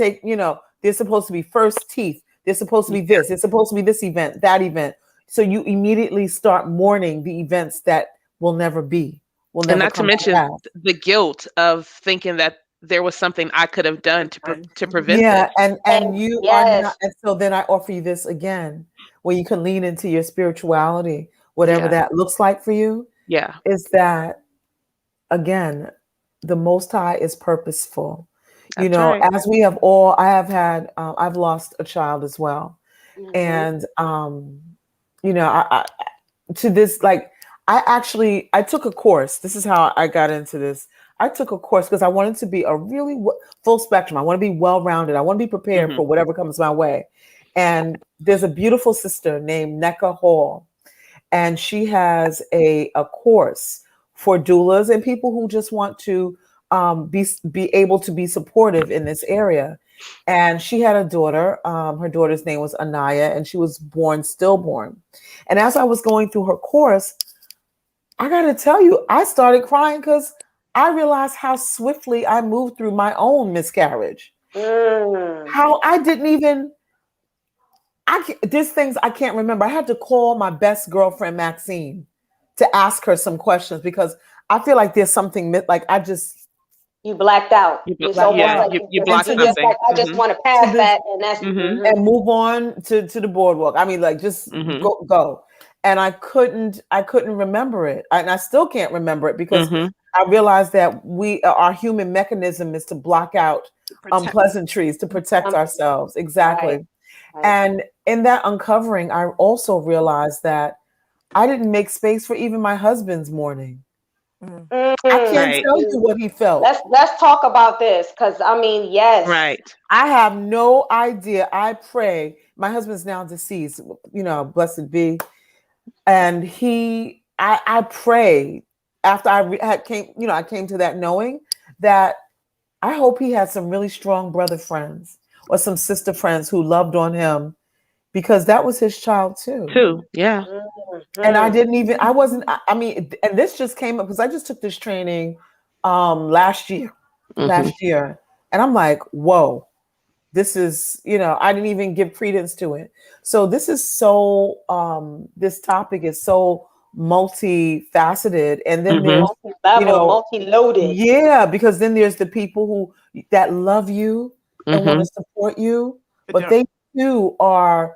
there's supposed to be first teeth. There's supposed to be this. There's supposed to be this event, that event. So you immediately start mourning the events that will never be, will And never not to come to mention pass. the guilt of thinking that there was something I could have done to prevent Yeah, this. and you are Yes. not. And so then I offer you this again, where you can lean into your spirituality, whatever Yeah. that looks like for you. Yeah. Is that again, the Most High is purposeful. That's right. As we have I've lost a child as well. And I to this, like, I took a course. This is how I got into this. I took a course because I wanted to be a really full spectrum. I want to be well-rounded. I want to be prepared for whatever comes my way. And there's a beautiful sister named Neka Hall, and she has a course for doulas and people who just want to be able to be supportive in this area. And she had a daughter. Her daughter's name was Anaya, and she was born stillborn. And as I was going through her course, I got to tell you, I started crying because I realized how swiftly I moved through my own miscarriage. How I didn't even, there's things I can't remember. I had to call my best girlfriend, Maxine, to ask her some questions because I feel like there's something like you blacked out. It's almost like you blocked just something. like, I just want to pass that, and that's and move on to the boardwalk. I mean, like, just go. And I couldn't remember it, and I still can't remember it because I realized that our human mechanism is to block out unpleasantries to protect ourselves. Exactly. Right. And in that uncovering, I also realized that I didn't make space for even my husband's mourning. I can't tell you what he felt. Let's talk about this, because I mean, yes. Right. I have no idea. I pray. My husband's now deceased, blessed be. And I pray after I came to that knowing that I hope he had some really strong brother friends or some sister friends who loved on him, because that was his child too. Yeah. And and this just came up because I just took this training last year. And I'm like, whoa, this is, I didn't even give credence to it. So this is this topic is so multifaceted. And then there's multi-loaded. Yeah, because then there's the people that love you and want to support you, but they too are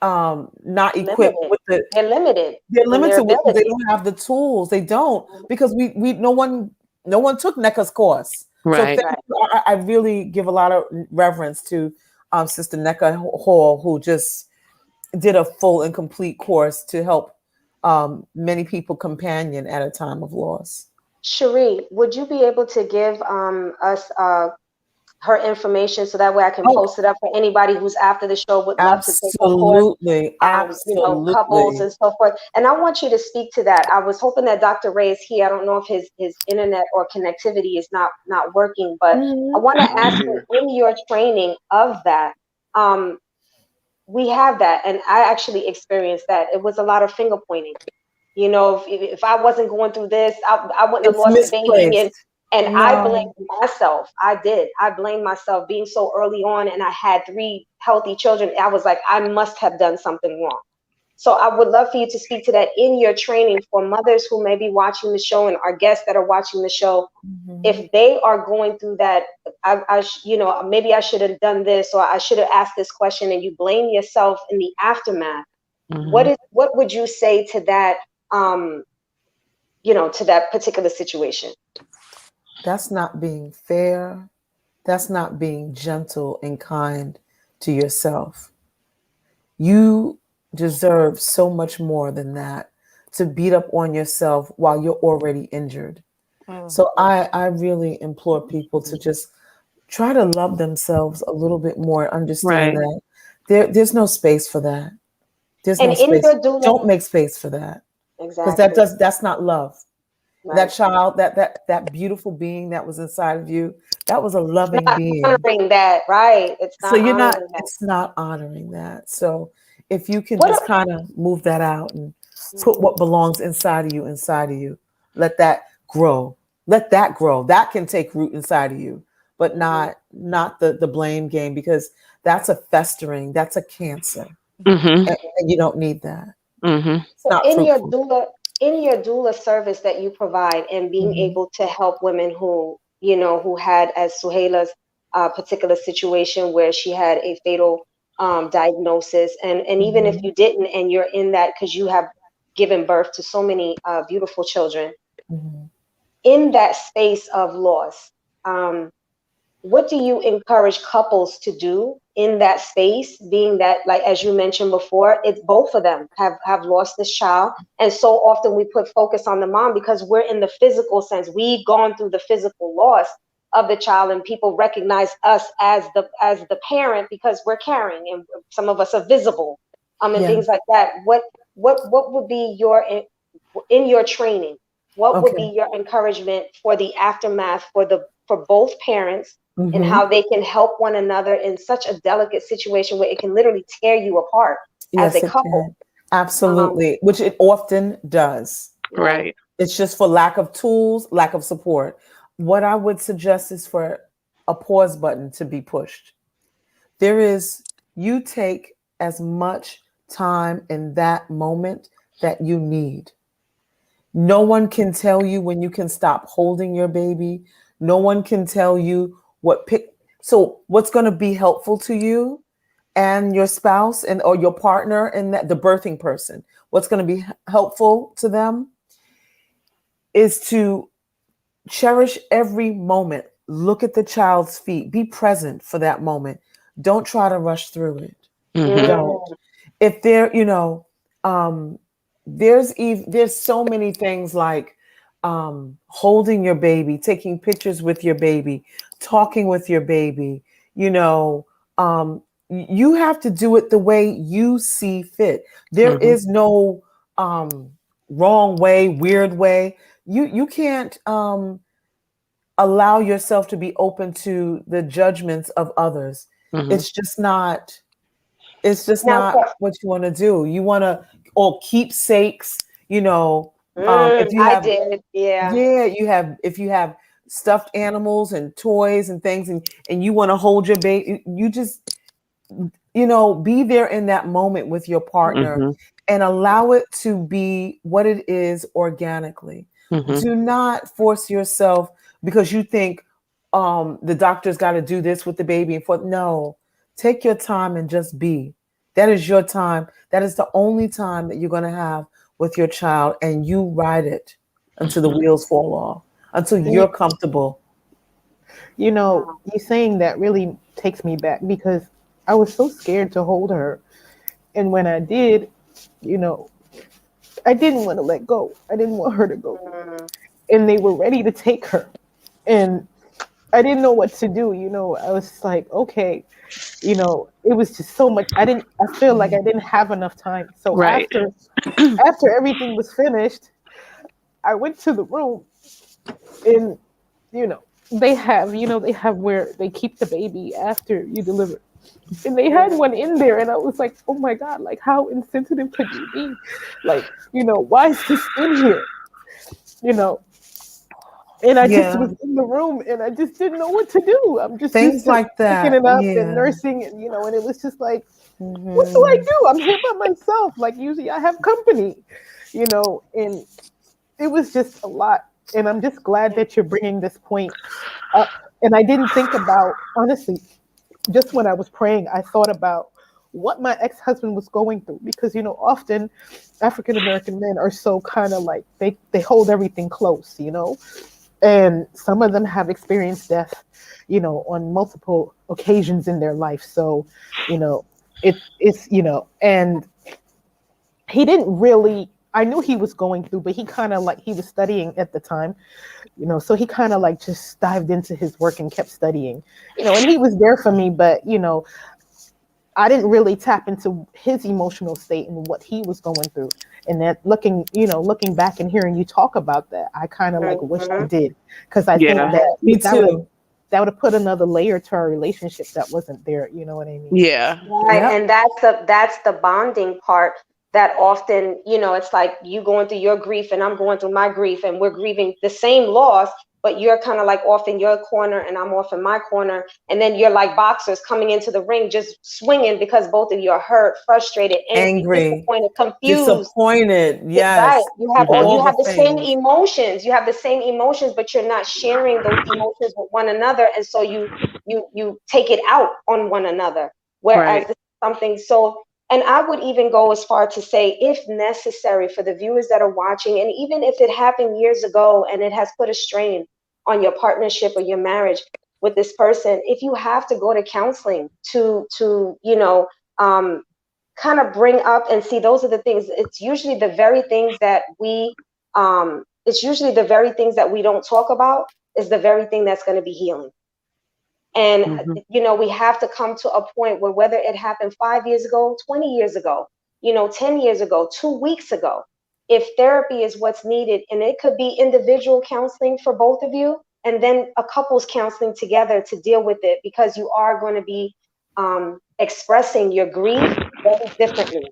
not equipped with they're limited. They're limited because they don't have the tools. They don't, because no one took Neka's course. Right. So I really give a lot of reverence to Sister Neka Hall, who just did a full and complete course to help many people companion at a time of loss. Cherie, would you be able to give us her information so that way I can post it up for anybody who's after the show would love to take a course, Absolutely. Couples and so forth. And I want you to speak to that. I was hoping that Dr. Ray is here. I don't know if his internet or connectivity is not working, but I want to ask you, in your training of that, we have that, and I actually experienced that. It was a lot of finger pointing. If I wasn't going through this, I wouldn't have lost the baby. And no. I blamed myself. I blamed myself being so early on, and I had 3 healthy children. I was like, I must have done something wrong. So I would love for you to speak to that in your training for mothers who may be watching the show and our guests that are watching the show. If they are going through that, maybe I should have done this, or I should have asked this question, and you blame yourself in the aftermath. What would you say to that, to that particular situation? That's not being fair. That's not being gentle and kind to yourself. You deserve so much more than that, to beat up on yourself while you're already injured. So I really implore people to just try to love themselves a little bit more and understand Right. that there's no space for that. There's And no in space. your doula, Don't make space for that, because exactly, that's not love. That right. child, that beautiful being that was inside of you, that was a loving Not being. honoring that, right? It's So not honoring that. it's not honoring that. So if you can What? just kind of move that out and put Mhm. what belongs inside of you, let that grow. Let that grow. That can take root inside of you, but not the blame game, because that's a festering, that's a cancer. Mm-hmm. And you don't need that. Mm-hmm. It's not fruitful. In your doula service that you provide, and being Mhm. able to help women who, you know, who had, as Suheila's particular situation where she had a fatal diagnosis, and even if you didn't, and you're in that because you have given birth to so many beautiful children, Mhm. in that space of loss, what do you encourage couples to do in that space, being that, like as you mentioned before, it's both of them have lost this child, and so often we put focus on the mom because we're in the physical sense, we've gone through the physical loss of the child, and people recognize us as the parent because we're caring, and some of us are visible, and Yeah. things like that. What would be your, in your training, what would Okay. be your encouragement for the aftermath for both parents, and Mhm. how they can help one another in such a delicate situation where it can literally tear you apart as a Yes, it couple? can. Absolutely. Which it often does. Right. Right. It's just for lack of tools, lack of support. What I would suggest is for a pause button to be pushed. You take as much time in that moment that you need. No one can tell you when you can stop holding your baby. No one can tell you so what's going to be helpful to you and your spouse and or your partner and the birthing person. What's going to be helpful to them is to cherish every moment. Look at the child's feet. Be present for that moment. Don't try to rush through it. Mm-hmm. Don't. If there, there's so many things like holding your baby, taking pictures with your baby, talking with your baby. You have to do it the way you see fit. There Mm-hmm. is no wrong way, weird way. You can't allow yourself to be open to the judgments of others. Mm-hmm. It's just not. It's just Now, not what you want to do. You want to, or keepsakes. If you I have, did, yeah. yeah, if you have stuffed animals and toys and things, and you want to hold your baby, you just, be there in that moment with your partner Mm-hmm. and allow it to be what it is organically. Mm-hmm. Do not force yourself because you think the doctor's got to do this with the baby. No, take your time and just be. That is your time. That is the only time that you're going to have with your child, and you ride it until the wheels fall off, until you're comfortable. You know, Wow. you saying that really takes me back because I was so scared to hold her. And when I did, you know, I didn't want to let go. I didn't want her to go. Mm, And they were ready to take her. And I didn't know what to do. I was like, okay, it was just so much. I feel like I didn't have enough time. So Right. after everything was finished, I went to the room and, you know, they have where they keep the baby after you deliver. And they had one in there, and I was like, oh my God, like, how insensitive could you be? Like, why is this in here? You know, and I just Yeah, was in the room and I just didn't know what to do. I'm just used things to like picking that. it up and Yeah. nursing, and it was just like, what do I Mhm. do? I'm here by myself. Like, usually I have company, and it was just a lot. And I'm just glad that you're bringing this point up. And I didn't think about, honestly, just when I was praying, I thought about what my ex-husband was going through because often African American men are so kind of like they hold everything close, and some of them have experienced death, on multiple occasions in their life. So, it's and he didn't really. I knew he was going through, but he kind of like he was studying at the time, so he kind of like just dived into his work and kept studying, and he was there for me, but I didn't really tap into his emotional state and what he was going through. And that looking back and hearing you talk about that, I kind of like wish I did, because I think Yeah. that Me that too. would have put another layer to our relationship that wasn't there. You know what I mean? Yeah. Right. Yep. And that's the bonding part that often, it's like you going through your grief and I'm going through my grief and we're grieving the same loss, but you're kind of like off in your corner and I'm off in my corner. And then you're like boxers coming into the ring, just swinging because both of you are hurt, frustrated, Angry, disappointed, confused. disappointed. Right. Yes. You have All the the same things. emotions. You have the same emotions, but you're not sharing those emotions with one another. And so you take it out on one another. Whereas Right. this is something so, and I would even go as far to say, if necessary, for the viewers that are watching, and even if it happened years ago and it has put a strain on your partnership or your marriage with this person, if you have to go to counseling to kind of bring up and see, those are the things. It's usually the very things that we don't talk about is the very thing that's going to be healing. And, we have to come to a point where, whether it happened 5 years ago, 20 years ago, 10 years ago, 2 weeks ago, if therapy is what's needed, and it could be individual counseling for both of you, and then a couple's counseling together to deal with it, because you are going to be expressing your grief very differently,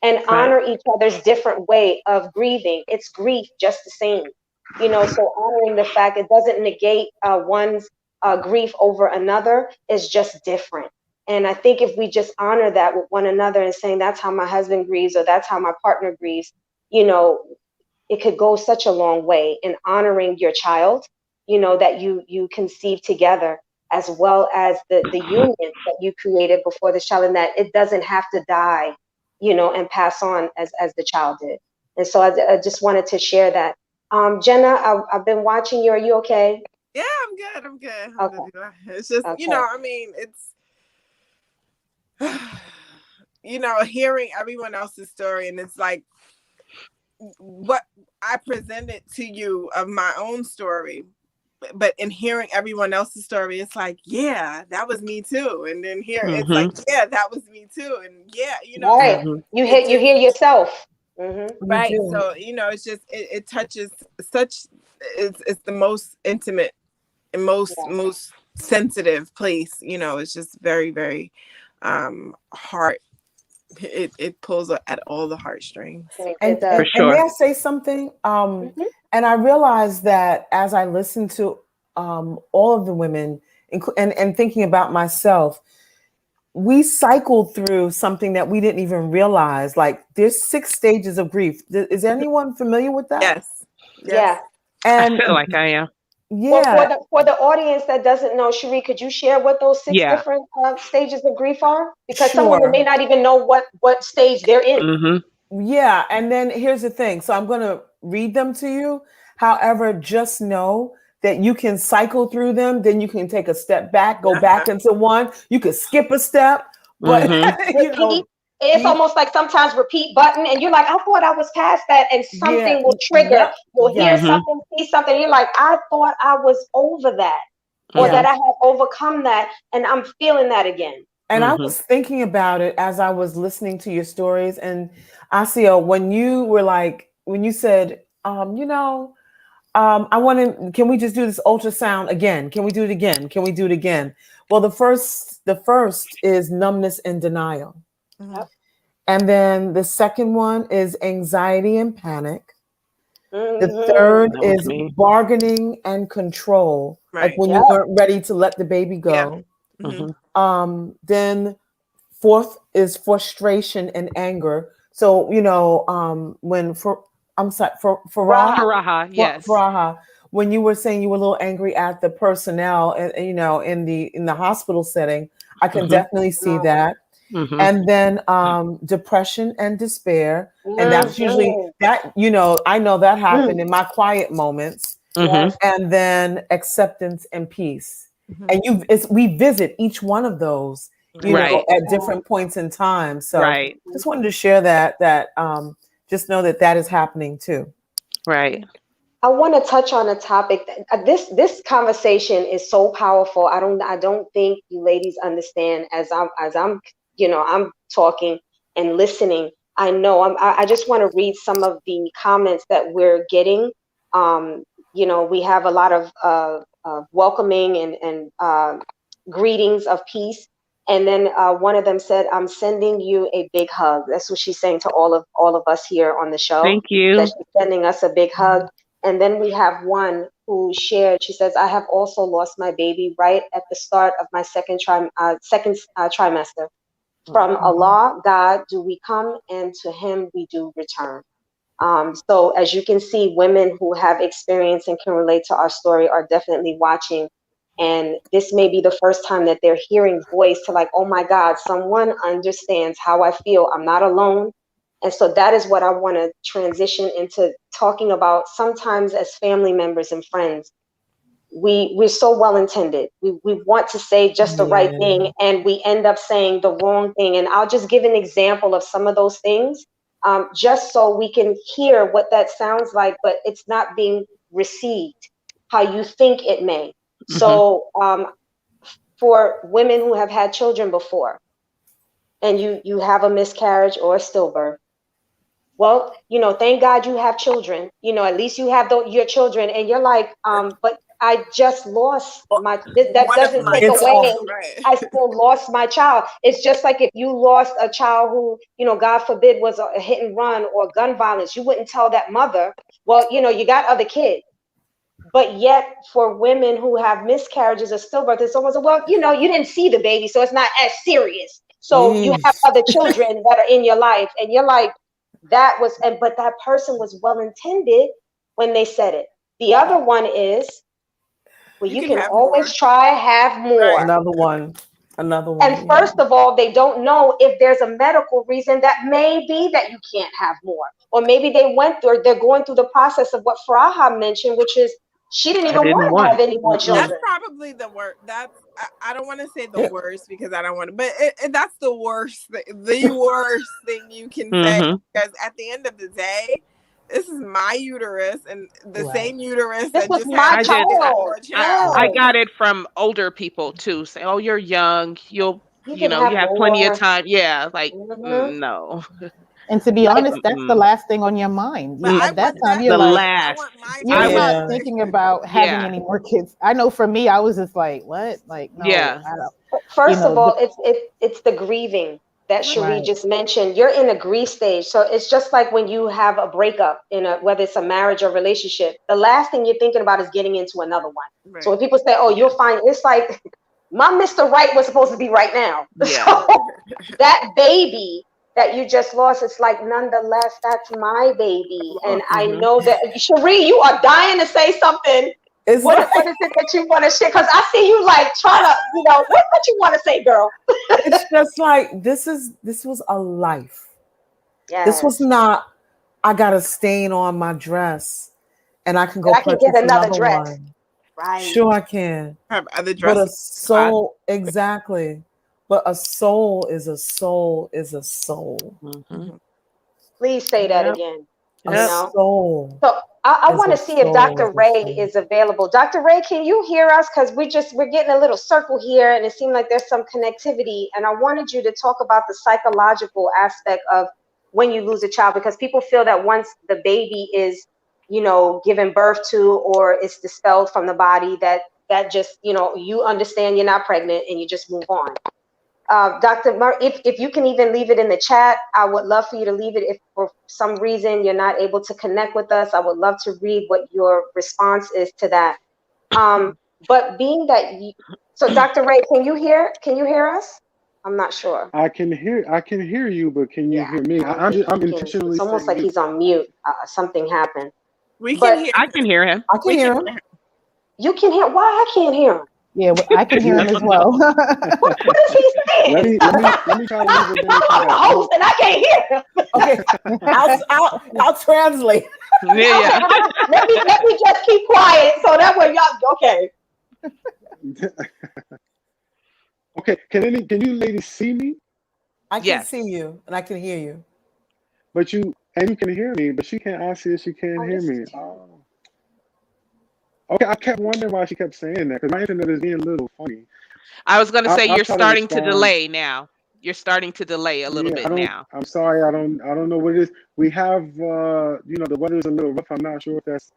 and honor each other's different way of grieving. It's grief just the same, so honoring the fact it doesn't negate one's grief over another, is just different. And I think if we just honor that with one another and saying, that's how my husband grieves, or that's how my partner grieves, it could go such a long way in honoring your child, that you conceived together, as well as the union that you created before the child, and that it doesn't have to die, and pass on as the child did. And so I just wanted to share that. Jenna, I've been watching you. Are you okay? Yeah, I'm good. I'm good. Okay. It's just, Okay. I mean, it's, hearing everyone else's story, and it's like what I presented to you of my own story, but in hearing everyone else's story, it's like, yeah, that was me too. And then here it's like, yeah, that was me too. And yeah, Right. You hear yourself. Right. So, it's just, it touches such, it's the most intimate and most sensitive place, it's just very, very heart. It pulls at all the heartstrings. And For sure. may I say something? And I realized that as I listened to all of the women, and thinking about myself, we cycled through something that we didn't even realize. Like, there's 6 stages of grief. Is anyone familiar with that? Yes. Yeah. And I feel like I am. Yeah. Well, for the audience that doesn't know, Cherie, could you share what those 6 different stages of grief are? Because some women may not even know what stage they're in. Yeah. And then here's the thing. So I'm going to read them to you. However, just know that you can cycle through them. Then you can take a step back, go back into one. You could skip a step. But, it's almost like sometimes repeat button, and you're like, I thought I was past that, and something will trigger. You'll hear something, see something. You're like, I thought I was over that, or that I had overcome that, and I'm feeling that again. And I was thinking about it as I was listening to your stories. And Asiya, when you said, I want to, can we just do this ultrasound again? Can we do it again? Can we do it again? Well, the first is numbness and denial. And then the second one is anxiety and panic. The third is bargaining and control, like when you weren't ready to let the baby go. Then fourth is frustration and anger. So, Faraha, when you were saying you were a little angry at the personnel, in the hospital setting, I can definitely see that. And then depression and despair. And that's usually that, I know that happened in my quiet moments. Mhm. and then acceptance and peace. Mhm. And we visit each one of those, Right. at different points in time. So Right. just wanted to share that just know that is happening too. Right. I want to touch on a topic that this conversation is so powerful. I don't think you ladies understand as I'm I'm talking and listening. I know I just want to read some of the comments that we're getting. We have a lot of welcoming and greetings of peace. And then one of them said, "I'm sending you a big hug." That's what she's saying to all of us here on the show. Thank you. That she's sending us a big hug. And then we have one who shared, she says, "I have also lost my baby right at the start of my second trimester. From Allah, God, do we come, and to him we do return." So as you can see, women who have experience and can relate to our story are definitely watching. And this may be the first time that they're hearing voice to like, oh my God, someone understands how I feel. I'm not alone. And so that is what I want to transition into talking about. Sometimes as family members and friends, we're so well intended. We want to say just the right thing, and we end up saying the wrong thing. And I'll just give an example of some of those things, just so we can hear what that sounds like, but it's not being received how you think it may. Mhm. So for women who have had children before, and you have a miscarriage or a stillbirth, well, thank God you have children. At least you have your children, and you're like, but I just lost my. That One of doesn't my take away. children, right. I still lost my child. It's just like if you lost a child who, God forbid, was a hit and run or gun violence. You wouldn't tell that mother, well, you got other kids. But yet, for women who have miscarriages or stillbirth, it's almost well, you didn't see the baby, so it's not as serious. So you have other children that are in your life, and you're like, but that person was well intended when they said it. The other one is, well, you can always try, have more. Right. Another one. And first of all, they don't know if there's a medical reason that may be that you can't have more. Or maybe they're going through the process of what Faraha mentioned, which is she didn't even want to have any more children. That's probably the worst. I don't want to say the worst because I don't want to, but that's the worst, the worst thing you can say, because at the end of the day, this is my uterus and the same uterus this that was just my had child. I got it from older people too. Say, "Oh, you're young. You have plenty of time." Yeah, like no. And to be honest, that's the last thing on your mind. But at that time, the you're like, last. you're not thinking about having any more kids. I know for me, I was just like, what? Like, no. Yeah. I don't. First of all, it's the grieving that Cherie just mentioned. You're in a grief stage. So it's just like when you have a breakup whether it's a marriage or relationship, the last thing you're thinking about is getting into another one. Right. So when people say, oh, you'll find, it's like my Mr. Right was supposed to be right now. Yeah. So that baby that you just lost, it's like, nonetheless, that's my baby. And I know that, Cherie, you are dying to say something. What is it that you want to share? Because I see you like trying to, what you want to say, girl? It's just like, this was a life. Yes. This was not, I got a stain on my dress and I can go purchase get another dress. One. Right. Sure I can. Have other dresses. But a soul, exactly. But a soul is a soul is a soul. Mm-hmm. Please say that again. A soul. So I want to see if Dr. Ray is available. Dr. Ray, can you hear us? Because we're getting a little circle here, and it seemed like there's some connectivity. And I wanted you to talk about the psychological aspect of when you lose a child, because people feel that once the baby is, given birth to or is dispelled from the body, that just, you understand you're not pregnant and you just move on. Dr. if you can even leave it in the chat, I would love for you to leave it. If for some reason you're not able to connect with us, I would love to read what your response is to that. But being that so Dr. Ray, can you hear us? I'm not sure. I can hear you, but can you hear me? I'm intentionally. It's almost like he's on mute. Something happened. I can hear him. I can hear him. You can hear? Why I can't hear him? Yeah, I can hear him as well. What is he saying? Let me try to I'm the host and I can't hear him. Okay, I'll translate. Yeah. Let me just keep quiet so that way y'all okay. Okay, can you ladies see me? I can Yes. see you and I can hear you. But you can hear me, but she can't. I see she can't Oh, hear this is me. Oh. Okay, I kept wondering why she kept saying that because my internet is being a little funny. I was going to say I'll you're try to starting to respond. delay now. You're starting to delay a little Yeah, bit now. I'm sorry. I don't know what it is. We have the weather's a little rough. I'm not sure if that's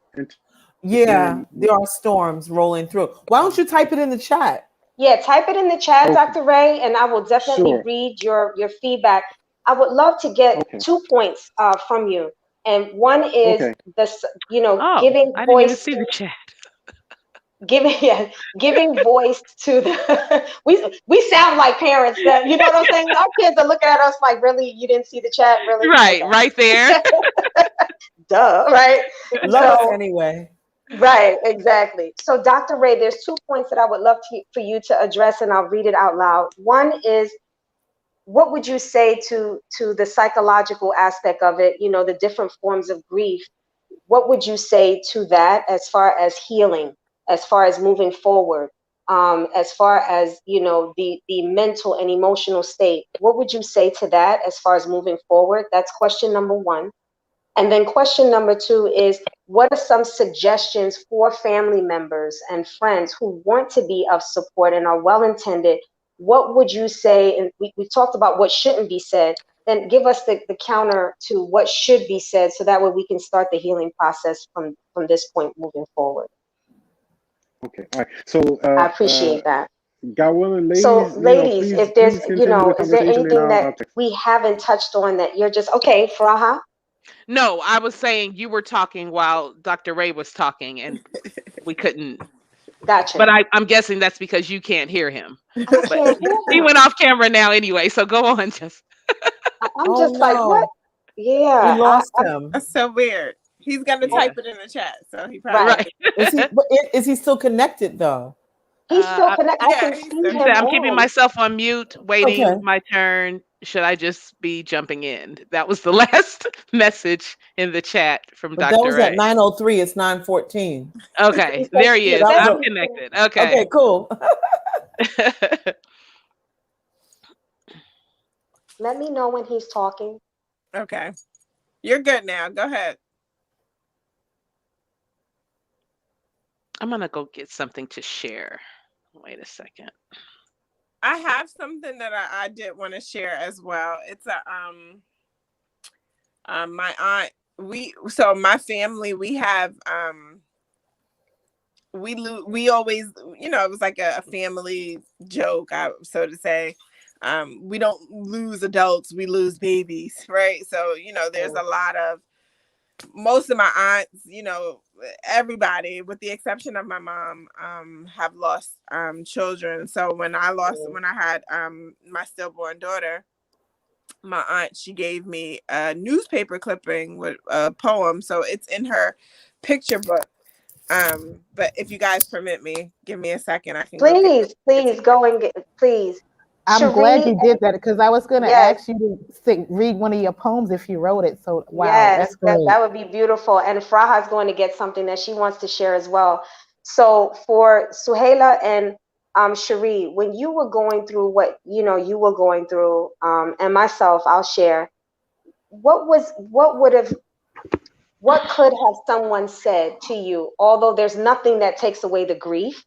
Yeah, interfering with. there are storms rolling through. Why don't you type it in the chat? Yeah, type it in the chat, Okay, Dr. Ray, and I will definitely sure. read your feedback. I would love to get Okay, 2 points from you, and one is okay. this, Oh, giving I didn't even voice see to the chat. yeah, giving voice to the. We sound like parents that you know what I'm saying. Our kids are looking at us like, really, you didn't see the chat, really? Right, Okay, right there. duh, right? Love us So anyway. right, exactly. So, Dr. Ray, there's 2 points that I would love for you to address, and I'll read it out loud. One is, what would you say to the psychological aspect of it? The different forms of grief. What would you say to that as far as healing, as far as moving forward, as far as the mental and emotional state? What would you say to that as far as moving forward? That's question number one. And then question number two is, what are some suggestions for family members and friends who want to be of support and are well-intended? What would you say? And we talked about what shouldn't be said. Then give us the counter to what should be said so that way we can start the healing process from this point moving forward. Okay, all right. So, I appreciate that. God willing, So, ladies, ladies, if there's, please continue the is there conversation, and anything I'll that text. we haven't touched on that you're just, okay, Faraha? No, I was saying you were talking while Dr. Ray was talking and we couldn't. Gotcha. But I'm guessing that's because you can't hear him. I But can't hear he him. went off camera now anyway, so go on. Just I'm Oh just like, what? no, we Yeah, lost him. That's so weird. He's gonna oh, yeah, type it in the chat, so he probably right. right. did. Is he still connected though? He's still I, connected. I Yeah, can he's see still he said, him I'm connected. keeping on. myself on mute, waiting Okay. my turn. Should I just be jumping in? That was the last message in the chat from But that Dr. was at Ray. 9:03. It's 9:14. He Okay, says, there he he is. That was says I'm a, he's connected. okay, Okay. cool. let me know when he's talking. Okay, you're good now. Go ahead. I'm going to go get something to share. Wait a second. I have something that I did want to share as well. It's a my aunt. My family, we have we always, it was like a family joke, so to say. We don't lose adults, we lose babies, right? So there's a lot of, most of my aunts, everybody with the exception of my mom, have lost children. So when I had my stillborn daughter, my aunt, she gave me a newspaper clipping with a poem, so it's in her picture book. But if you guys permit me, give me a second, I can go get Please go and get, please. I'm glad Cherie, you did that because I was going to yes, ask you to read one of your poems if you wrote it. So, wow, yes, that's great. that would be beautiful. And Fraha's going to get something that she wants to share as well. So for Suhaila and Cherie, when you were going through what you were going through, and myself, I'll share. What could have someone said to you? Although there's nothing that takes away the grief,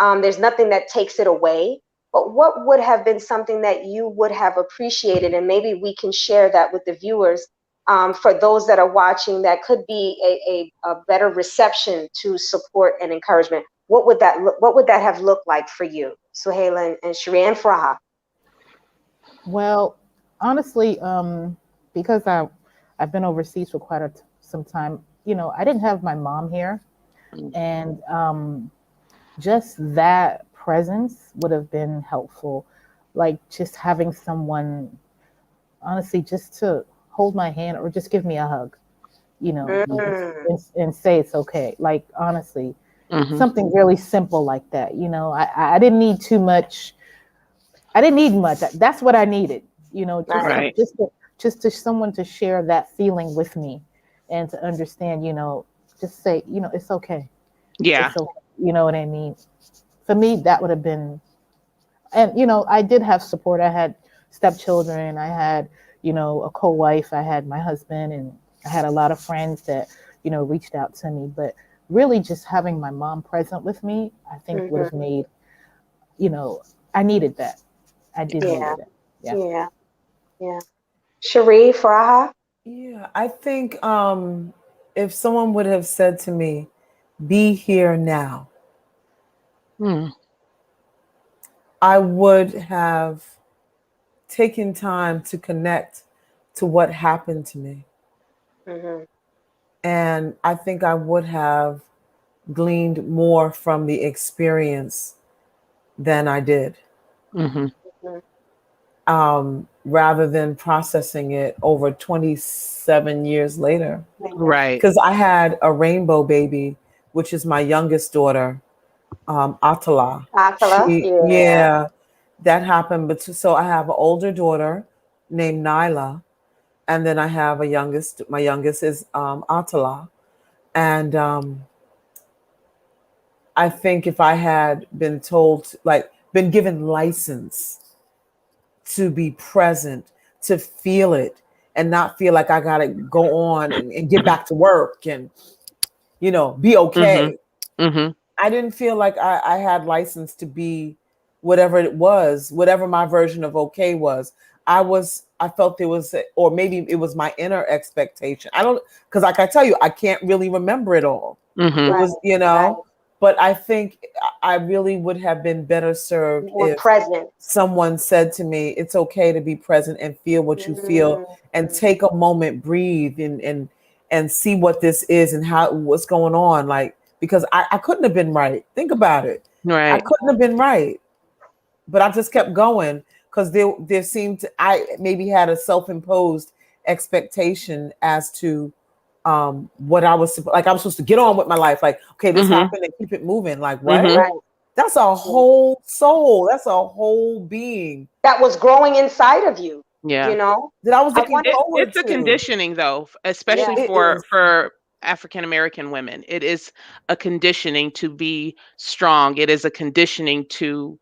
there's nothing that takes it away. But what would have been something that you would have appreciated? And maybe we can share that with the viewers, for those that are watching, that could be a better reception to support and encouragement. What would that have looked like for you, Suhaila and Cherie and Fraha? Well, honestly, because I've been overseas for quite some time, I didn't have my mom here. And just that presence would have been helpful. Like just having someone, honestly, just to hold my hand or just give me a hug, and say it's okay. Like, honestly, something really simple like that. I didn't need too much. I didn't need much. That's what I needed, Right. just to someone to share that feeling with me and to understand, just say, it's okay. Yeah. It's okay. You know what I mean? For me, that would have been, and I did have support. I had stepchildren. I had, a co-wife. I had my husband, and I had a lot of friends that, reached out to me. But really, just having my mom present with me, I think would have made, I needed that. I did need it. Yeah. Cherie, Faraha? Yeah, I think if someone would have said to me, be here now, I would have taken time to connect to what happened to me. And I think I would have gleaned more from the experience than I did. Rather than processing it over 27 years later. Right. Because I had a rainbow baby, which is my youngest daughter, Atala. Yeah. That happened. But so I have an older daughter named Nyla, and then I have my youngest is Atala. And I think if I had been told, been given license to be present, to feel it, and not feel like I gotta go on and get back to work and be okay. I didn't feel like I had license to be whatever it was, whatever my version of okay was. I felt there was, or maybe it was my inner expectation. I don't, because like I tell you, I can't really remember it all. It was, but I think I really would have been better served if someone said to me, it's okay to be present and feel what you feel and take a moment, breathe and see what this is and what's going on. Because I couldn't have been right. Think about it. Right. I couldn't have been right, but I just kept going because there seemed to, I maybe had a self-imposed expectation as to what I was supposed to get on with my life. Okay, this happened and keep it moving. What? Right. That's a whole soul. That's a whole being that was growing inside of you. Yeah. That I was looking forward to. It's a conditioning, though, especially for African American women. It is a conditioning to be strong. It is a conditioning to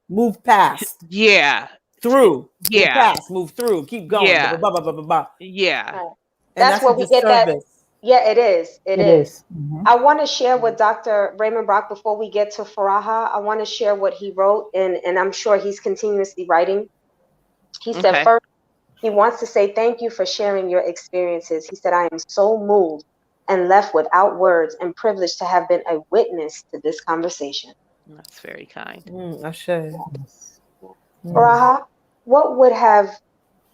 move past. Yeah. Through. Yeah. Move past. Move through. Keep going. Yeah. Blah, blah, blah, blah, blah. Yeah. Right. That's where we get that. Yeah, it is. It is. I want to share with Dr. Raymond Brock before we get to Faraha. I want to share what he wrote, and I'm sure he's continuously writing. He said, first, he wants to say thank you for sharing your experiences. He said, I am so moved and left without words and privileged to have been a witness to this conversation. That's very kind. I should. Faraha, what would have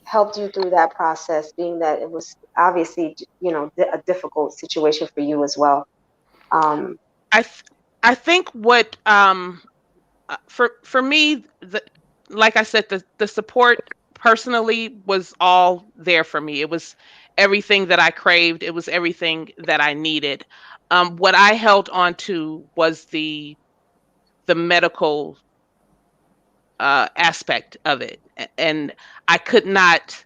helped you through that process, being that it was obviously, a difficult situation for you as well? I think what for me, like I said, the support personally was all there for me. It was everything that I craved. It was everything that I needed. What I held on to was the medical aspect of it, and I could not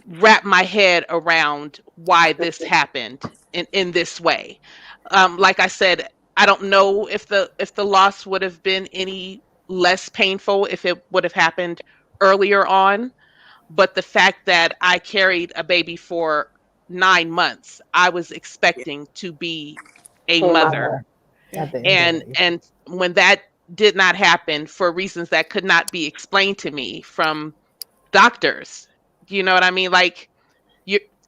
wrap my head around why this happened in this way. Like I said, I don't know if the loss would have been any less painful if it would have happened earlier on, but the fact that I carried a baby for 9 months, I was expecting to be a mother. And when that did not happen for reasons that could not be explained to me from doctors, you know what I mean?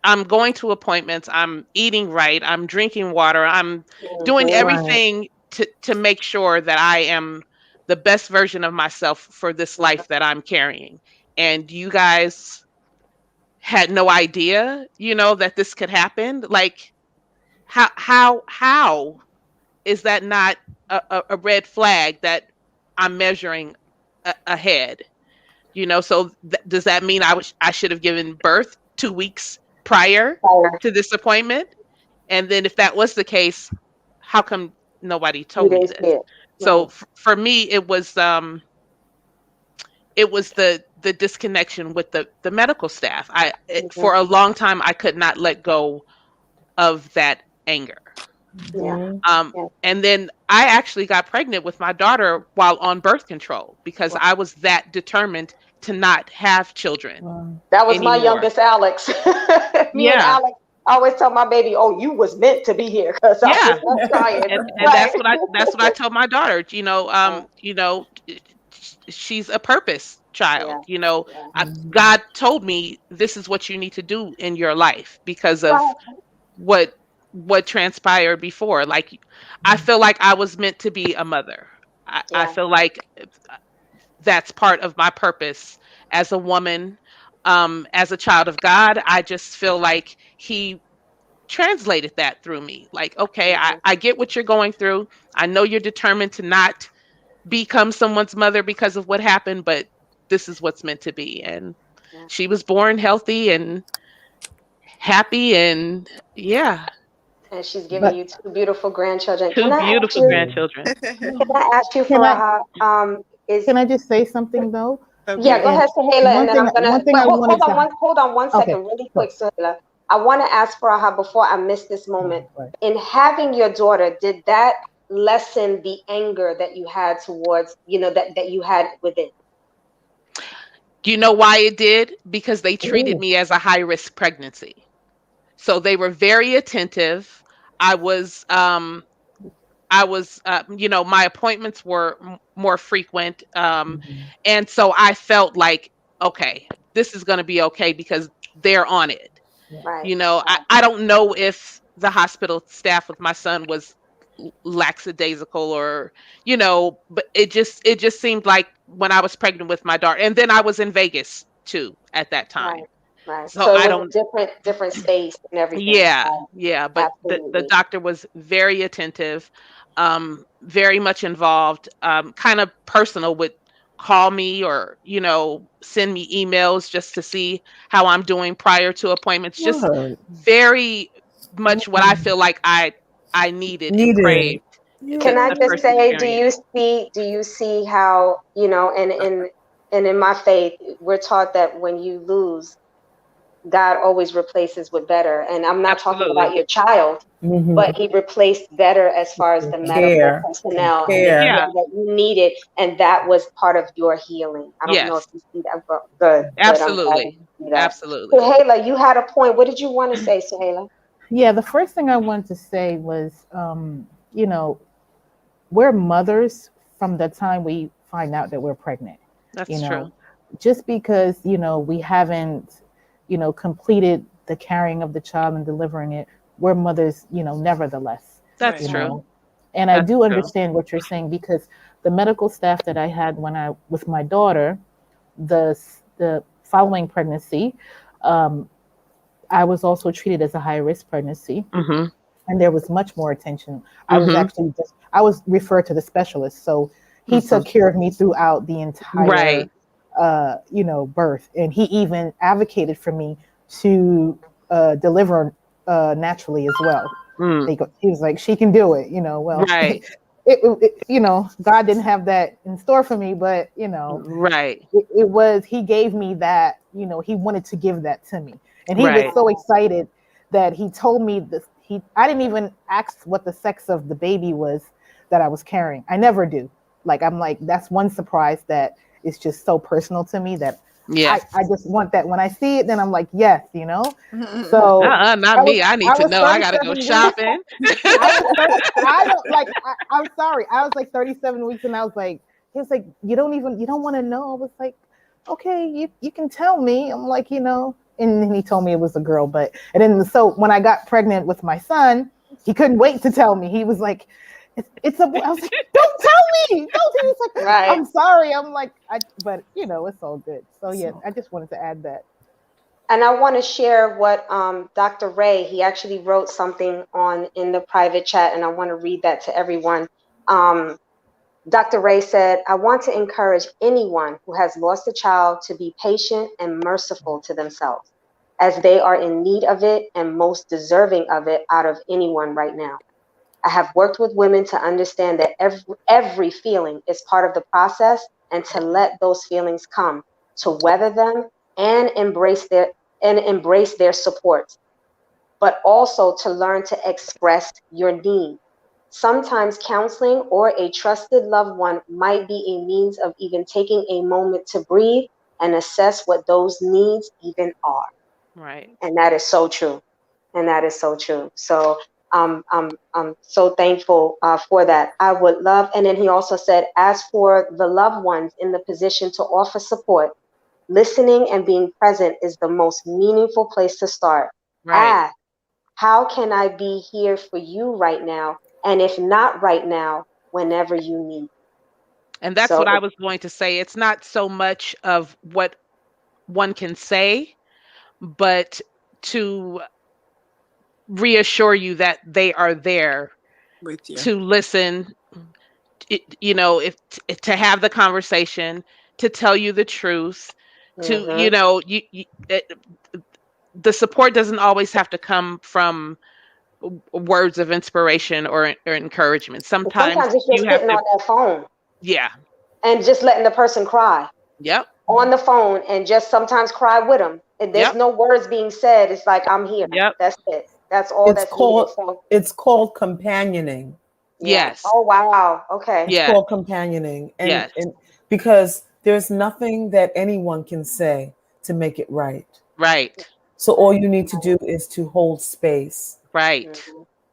I'm going to appointments, I'm eating right, I'm drinking water, I'm doing everything to make sure that I am the best version of myself for this life that I'm carrying. And you guys had no idea, that this could happen. How is that not a red flag that I'm measuring ahead? So does that mean I should have given birth 2 weeks prior to this appointment? And then if that was the case, how come nobody told me this? So for me, it was the the disconnection with the medical staff. For a long time, I could not let go of that anger. Yeah. Yeah. And then I actually got pregnant with my daughter while on birth control because I was that determined to not have children That was my anymore. youngest, Alex. Me and Yeah. Alex, I always tell my baby, "Oh, you was meant to be here," because I Yeah. was not trying. And Right. that's what I told my daughter. She's a purpose Yeah. child. Yeah. God told me this is what you need to do in your life because of Right. what transpired before. Like, I feel like I was meant to be a mother. I Yeah. feel like that's part of my purpose as a woman, as a child of God. I just feel like he translated that through me. Like, okay, I get what you're going through. I know you're determined to not become someone's mother because of what happened, but this is what's meant to be. And Yeah. she was born healthy and happy, and yeah, And she's giving But you two beautiful grandchildren. two beautiful grandchildren. Can I ask you, can I Faraha, can I just say something though? yeah, go Okay. And ahead, Sahela, and then I'm gonna one thing wait, I wanted to. hold on one Okay, second, really quick, sure. Sahela. I want to ask Faraha before I miss this moment. Right. In having your daughter, did that lessen the anger that you had towards, that you had within? Do you know why it did? Because they treated Ooh. me as a high risk pregnancy. So they were very attentive. I was, my appointments were more frequent. And so I felt like, okay, this is going to be okay because they're on it. Right. I don't know if the hospital staff with my son was lackadaisical or, but it just seemed like when I was pregnant with my daughter, and then I was in Vegas too at that time. Right. Right. So So it I was a don't, different space and everything. yeah, yeah, but the Absolutely. doctor was very attentive, very much involved, kind of personal, would call me or, send me emails just to see how I'm doing prior to appointments. Just Word. very much what I feel like I needed and Needed. craved Can I the just first say, experience. do you see how, and in my faith, we're taught that when you lose, God always replaces with better. And I'm not talking about Absolutely. your child, Mm-hmm. but he replaced better as far as the medical Care. personnel and the Care. care Yeah. that you needed. And that was part of your healing. I don't know if Yes. you see that, but good. I'm glad Absolutely. you see that. Absolutely. Suhaila, you had a point. What did you want to say, Suhaila? Yeah, the first thing I wanted to say was, we're mothers from the time we find out that we're pregnant. That's You know, true. just because we haven't, completed the carrying of the child and delivering it, we're mothers, nevertheless. That's You true. know, and I That's do true. understand what you're saying because the medical staff that I had when I with my daughter, the following pregnancy, I was also treated as a high risk pregnancy, Mm-hmm. and there was much more attention. Mm-hmm. I was referred to the specialist, so he Mm-hmm. took care of me throughout the entire, Right. birth, and he even advocated for me to deliver naturally as well. Mm. He was like, she can do it, well, Right. God didn't have that in store for me, but Right. he gave me that, he wanted to give that to me. And he was Right. so excited that he told me this. I didn't even ask what the sex of the baby was that I was carrying. I never do. Like, I'm like, that's one surprise that is just so personal to me that Yeah. I just want that. When I see it, then I'm like, yes, So Not me. I need I to was know. I gotta go 37 weeks. shopping. I don't like. I'm sorry. I was like 37 weeks, and I was like, he was like, you don't want to know. I was like, okay, you can tell me. I'm like, and then he told me it was a girl, and then so when I got pregnant with my son, he couldn't wait to tell me. He was like, it's a boy. I was like, don't tell me. Don't. He was like, Right. I'm sorry. I'm like, but it's all good. So yeah, I just wanted to add that. And I want to share what Dr. Ray, he actually wrote something in the private chat, and I want to read that to everyone. Dr. Ray said, I want to encourage anyone who has lost a child to be patient and merciful to themselves, as they are in need of it and most deserving of it out of anyone right now. I have worked with women to understand that every feeling is part of the process and to let those feelings come, to weather them and embrace their supports, but also to learn to express your needs. Sometimes counseling or a trusted loved one might be a means of even taking a moment to breathe and assess what those needs even are. Right. And that is so true. And that is so true. So I'm so thankful for that. I would love, and then he also said, as for the loved ones in the position to offer support, listening and being present is the most meaningful place to start. Right. Ask, how can I be here for you right now? And if not right now, whenever you need. And that's So what I was going to say. It's not so much of what one can say, but to reassure you that they are there with you. to listen, if to have the conversation, to tell you the truth, to the support doesn't always have to come from words of inspiration or encouragement. Sometimes sometimes it's you just have sitting to, on that phone yeah, and just letting the person cry yep, on the phone and just sometimes cry with them. And there's yep, no words being said. It's like, I'm here. yep, That's it. That's all It's that's needed. called So it's called companioning. yeah. yes, Oh wow. Okay. It's yes, called companioning. And yes, because there's nothing that anyone can say to make it right. right, So all you need to do is to hold space. right,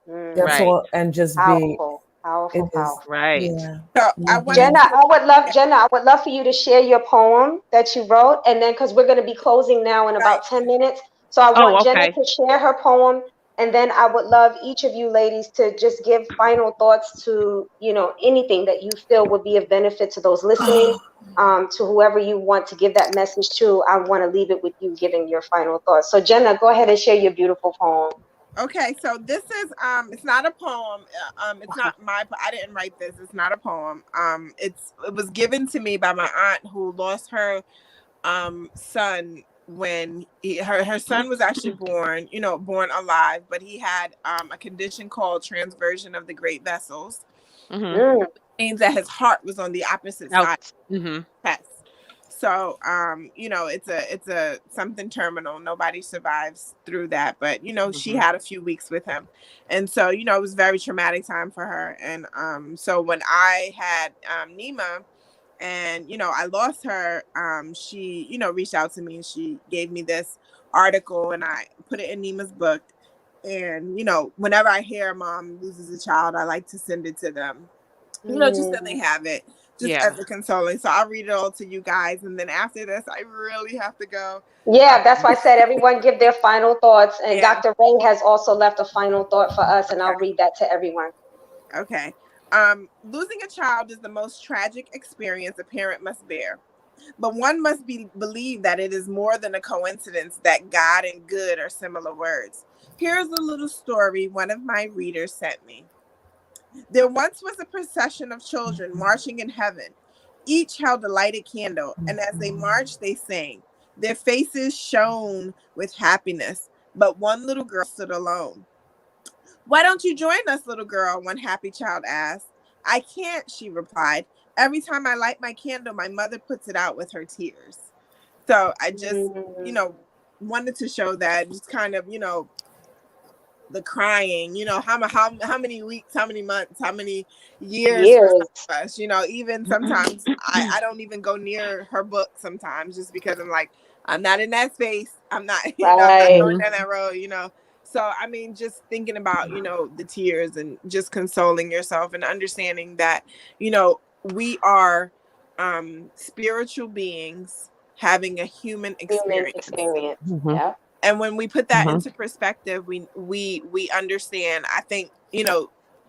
That's right, all, and just be. Powerful. It Powerful. is, Powerful. right. yeah. So I wanted Mhm. to. Jenna, I would love for you to share your poem that you wrote, and then because we're going to be closing now in Right. about 10 minutes, so I Oh, want Jenna okay. to share her poem, and then I would love each of you ladies to just give final thoughts to anything that you feel would be of benefit to those listening, to whoever you want to give that message to. I want to leave it with you giving your final thoughts. So Jenna, go ahead and share your beautiful poem. Okay, so this is it's not a poem. It's not I didn't write this. It's not a poem. It was given to me by my aunt who lost her son when her son was actually born alive, but he had a condition called transversion of the great vessels. Mm-hmm. Mm, Means that his heart was on the opposite side Out. Mm-hmm. of the chest. So it's a something terminal. Nobody survives through that, but she had a few weeks with him, and so it was a very traumatic time for her. And so when I had Nima, and I lost her, she reached out to me and she gave me this article, and I put it in Nima's book. And whenever I hear mom loses a child, I like to send it to them, just so they have it, just Yeah. as a consoling. So I'll read it all to you guys, and then after this I really have to go. Yeah, that's why I said everyone give their final thoughts, and Yeah. Dr. Ray has also left a final thought for us, and I'll read that to everyone. Okay. Losing a child is the most tragic experience a parent must bear. But one must believe that it is more than a coincidence that God and good are similar words. Here's a little story one of my readers sent me. There once was a procession of children marching in heaven. Each held a lighted candle, and as they marched, they sang. Their faces shone with happiness, but one little girl stood alone. "Why don't you join us, little girl?" one happy child asked. "I can't," she replied. "Every time I light my candle, my mother puts it out with her tears." So I just, wanted to show that, just kind of, the crying, how many weeks, how many months, how many years for some of us, even sometimes I don't even go near her book sometimes, just because I'm like, I'm not in that space. I'm not, I'm not going down that road, So, I mean, just thinking about, the tears and just consoling yourself and understanding that, we are spiritual beings having a human experience. Mm-hmm. Yeah. And when we put that into perspective, we understand. I think,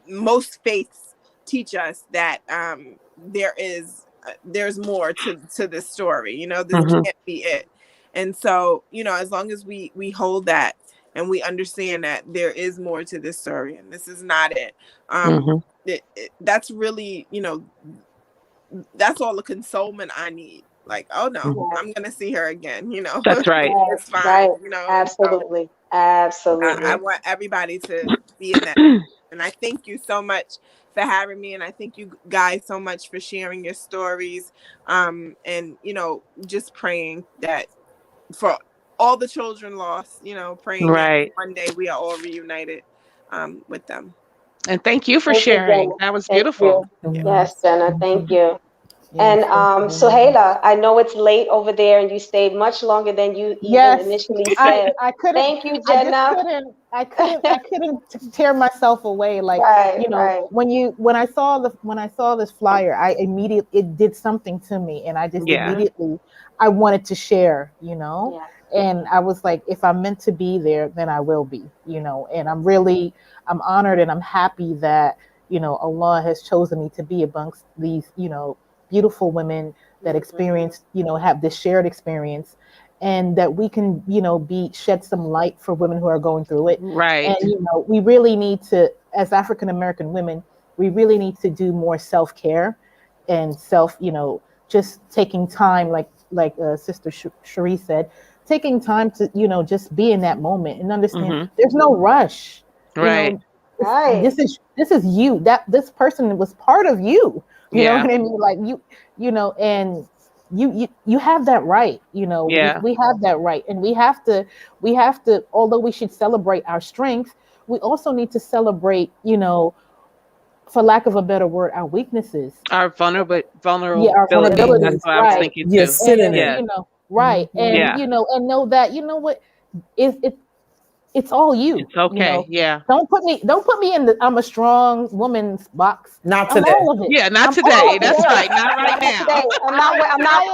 most faiths teach us that there's more to this story. This can't be it. And so, as long as we hold that and we understand that there is more to this story and this is not it, that's really, that's all the consolement I need. Like, oh no, I'm gonna see her again. That's right. It's fine. Right. And so Absolutely. Absolutely. I want everybody to be in that And I thank you so much for having me. And I thank you guys so much for sharing your stories. And, you know, just praying that for all the children lost, you know, praying that Right. one day we are all reunited with them. And thank you for Thank you, sharing. Jenna. That was Thank beautiful. you. Yes, Jenna, thank you. Yes, And Sohaila, I know it's late over there, and you stayed much longer than you even Yes, initially said. I couldn't. Thank you, I just Jenna. couldn't. I couldn't tear myself away. Like, Right, you know, right. when I saw this flyer, I immediately, it did something to me, and I just Yeah. immediately, I wanted to share. You know, Yeah. and I was like, if I'm meant to be there, then I will be. You know, and I'm honored and I'm happy that, you know, Allah has chosen me to be amongst these, you know, beautiful women that experience, you know, have this shared experience, and that we can, you know, shed some light for women who are going through it. Right. And, you know, we really need to, as African American women, we really need to do more self-care and you know, just taking time, like Sister Cherie said, taking time to, you know, just be in that moment and understand there's no rush. You Right. know, Right. this is you. That this person was part of you. You know Yeah. what I mean? Like you know, and you have that right. You know, Yeah. we have that right, and we have to. Although we should celebrate our strengths, we also need to celebrate, you know, for lack of a better word, our weaknesses. Our Yeah, our vulnerability. That's vulnerabilities, what I was right? thinking Yes, too. sit in And it. Yeah. you know, right, and Yeah. you know, and know that, you know what, is it it's all you. It's You okay. know, Yeah. don't put me in the I'm a strong woman's box. Not I'm today. all of it. Yeah. Not I'm all today. of That's it. right. Not right Not now. today.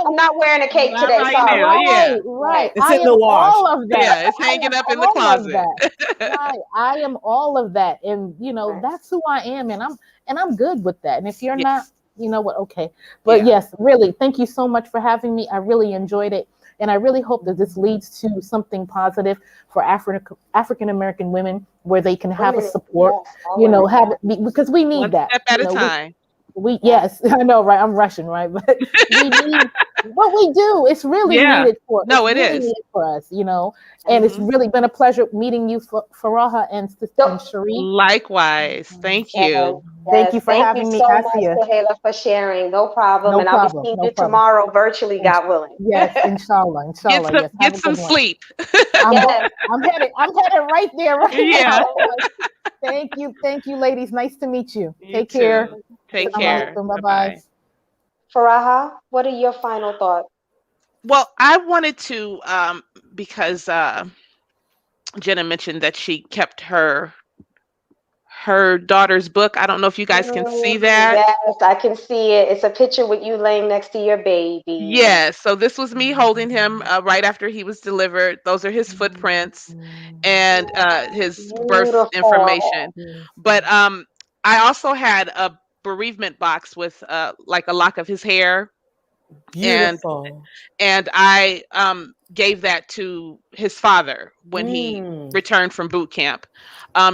I'm not wearing a cape Not today. right Sorry. now. Yeah. Right. It's I in am the wash. all of that. Yeah. It's I hanging am up in the all of closet. that. Right. I am all of that. And you know, Right. that's who I am, and I'm good with that. And if you're not, Yes. you know what, okay. But Yeah. yes, really, thank you so much for having me. I really enjoyed it. And I really hope that this leads to something positive for African American women, where they can have a Women, support, yes, all you know, women. because we need One that. step at You a know, time. we Yeah. yes, I know, right? I'm rushing, right? But we need what we do. It's really Yeah. needed No, it really is. needed for us, you know. And it's Hmm. really been a pleasure meeting you, Faraha and So, Cherie. Likewise. Thank yes, you. Thank you yes. for Thank you having me, so much, Asiya. Sohaila, for sharing. No problem. No And I'll be problem, seeing no you problem. tomorrow virtually, God willing. Yes, inshallah, inshallah. Yes, have Get a some good one. sleep. Yes. I'm headed right there right Yeah. now. Thank you, ladies. Nice to meet you. You Take care. too. Take Thank Assalamu you. care. alaikum. Bye Bye bye. bye. Faraha, what are your final thoughts? Well, I wanted to because Jenna mentioned that she kept her daughter's book. I don't know if you guys can see that. Yes, I can see it. It's a picture with you laying next to your baby. Yes, so this was me holding him right after he was delivered. Those are his footprints and his birth Beautiful. information. But I also had a bereavement box with like a lock of his hair, and Beautiful. I gave that to his father when he Mm. returned from boot camp,